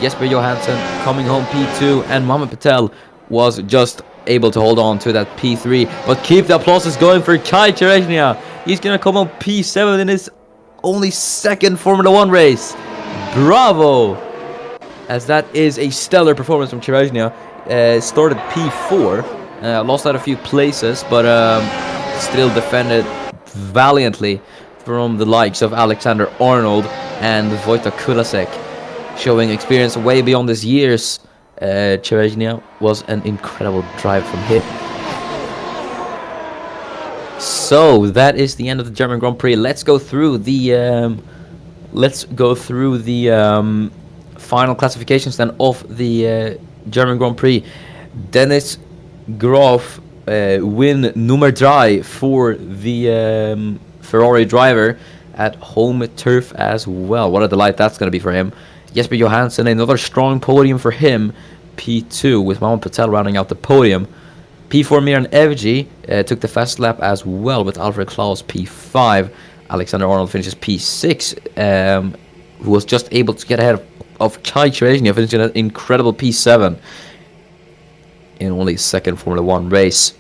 Jesper Johansson coming home P2. And Mohamed Patel was just able to hold on to that P3. But keep the applauses going for Kai Sherezhny. He's going to come on P7 in his only 2nd Formula 1 race. Bravo! As that is a stellar performance from Sherezhny. Started P4. Lost out a few places, but still defended valiantly from the likes of Alexander Arnold and Wojtek Kulasek. Showing experience way beyond his years. Sherezhny was an incredible drive from him. So that is the end of the German Grand Prix. Let's go through the final classifications then of the German Grand Prix. Dennis Graf win nummer 3 for the Ferrari driver at home turf as well. What a delight that's going to be for him. Jesper Johansson, another strong podium for him. P2 with Mohamed Patel rounding out the podium. P4 Miran Evji took the fast lap as well with Alfred Klaus P5. Alexander Arnold finishes P6, who was just able to get ahead of Kai Sherezhny, finishing an incredible P7 in only his 2nd Formula 1 race.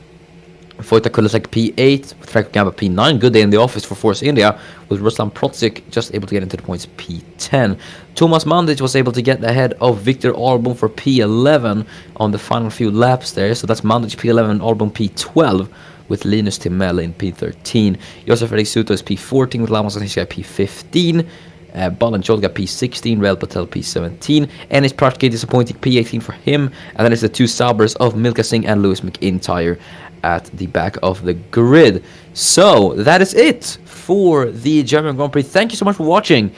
Wojtek Kulasek P8, with Frank Gamba P9. Good day in the office for Force India, with Ruslan Protsic just able to get into the points P10. Thomas Mandic was able to get ahead of Victor Album for P11 on the final few laps there. So that's Mandic P11, Album P12, with Linus Timell in P13. Josef Erik Suto is P14, with Lamas Zasnishkai P15. Balanjolia P16, Rael Patel P17, and his practically disappointing P18 for him. And then it's the 2 Saubers of Milka Singh and Lewis McIntyre at the back of the grid. So that is it for the German Grand Prix. Thank you so much for watching,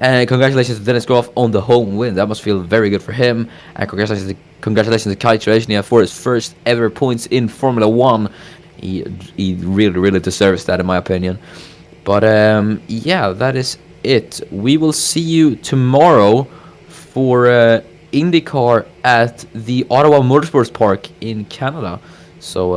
and congratulations to Dennis Graf on the home win. That must feel very good for him. And congratulations to Kai Sherezhny for his first ever points in Formula 1. He really deserves that, in my opinion. But yeah, that is it. We will see you tomorrow for IndyCar at the Ottawa Motorsports Park in Canada. So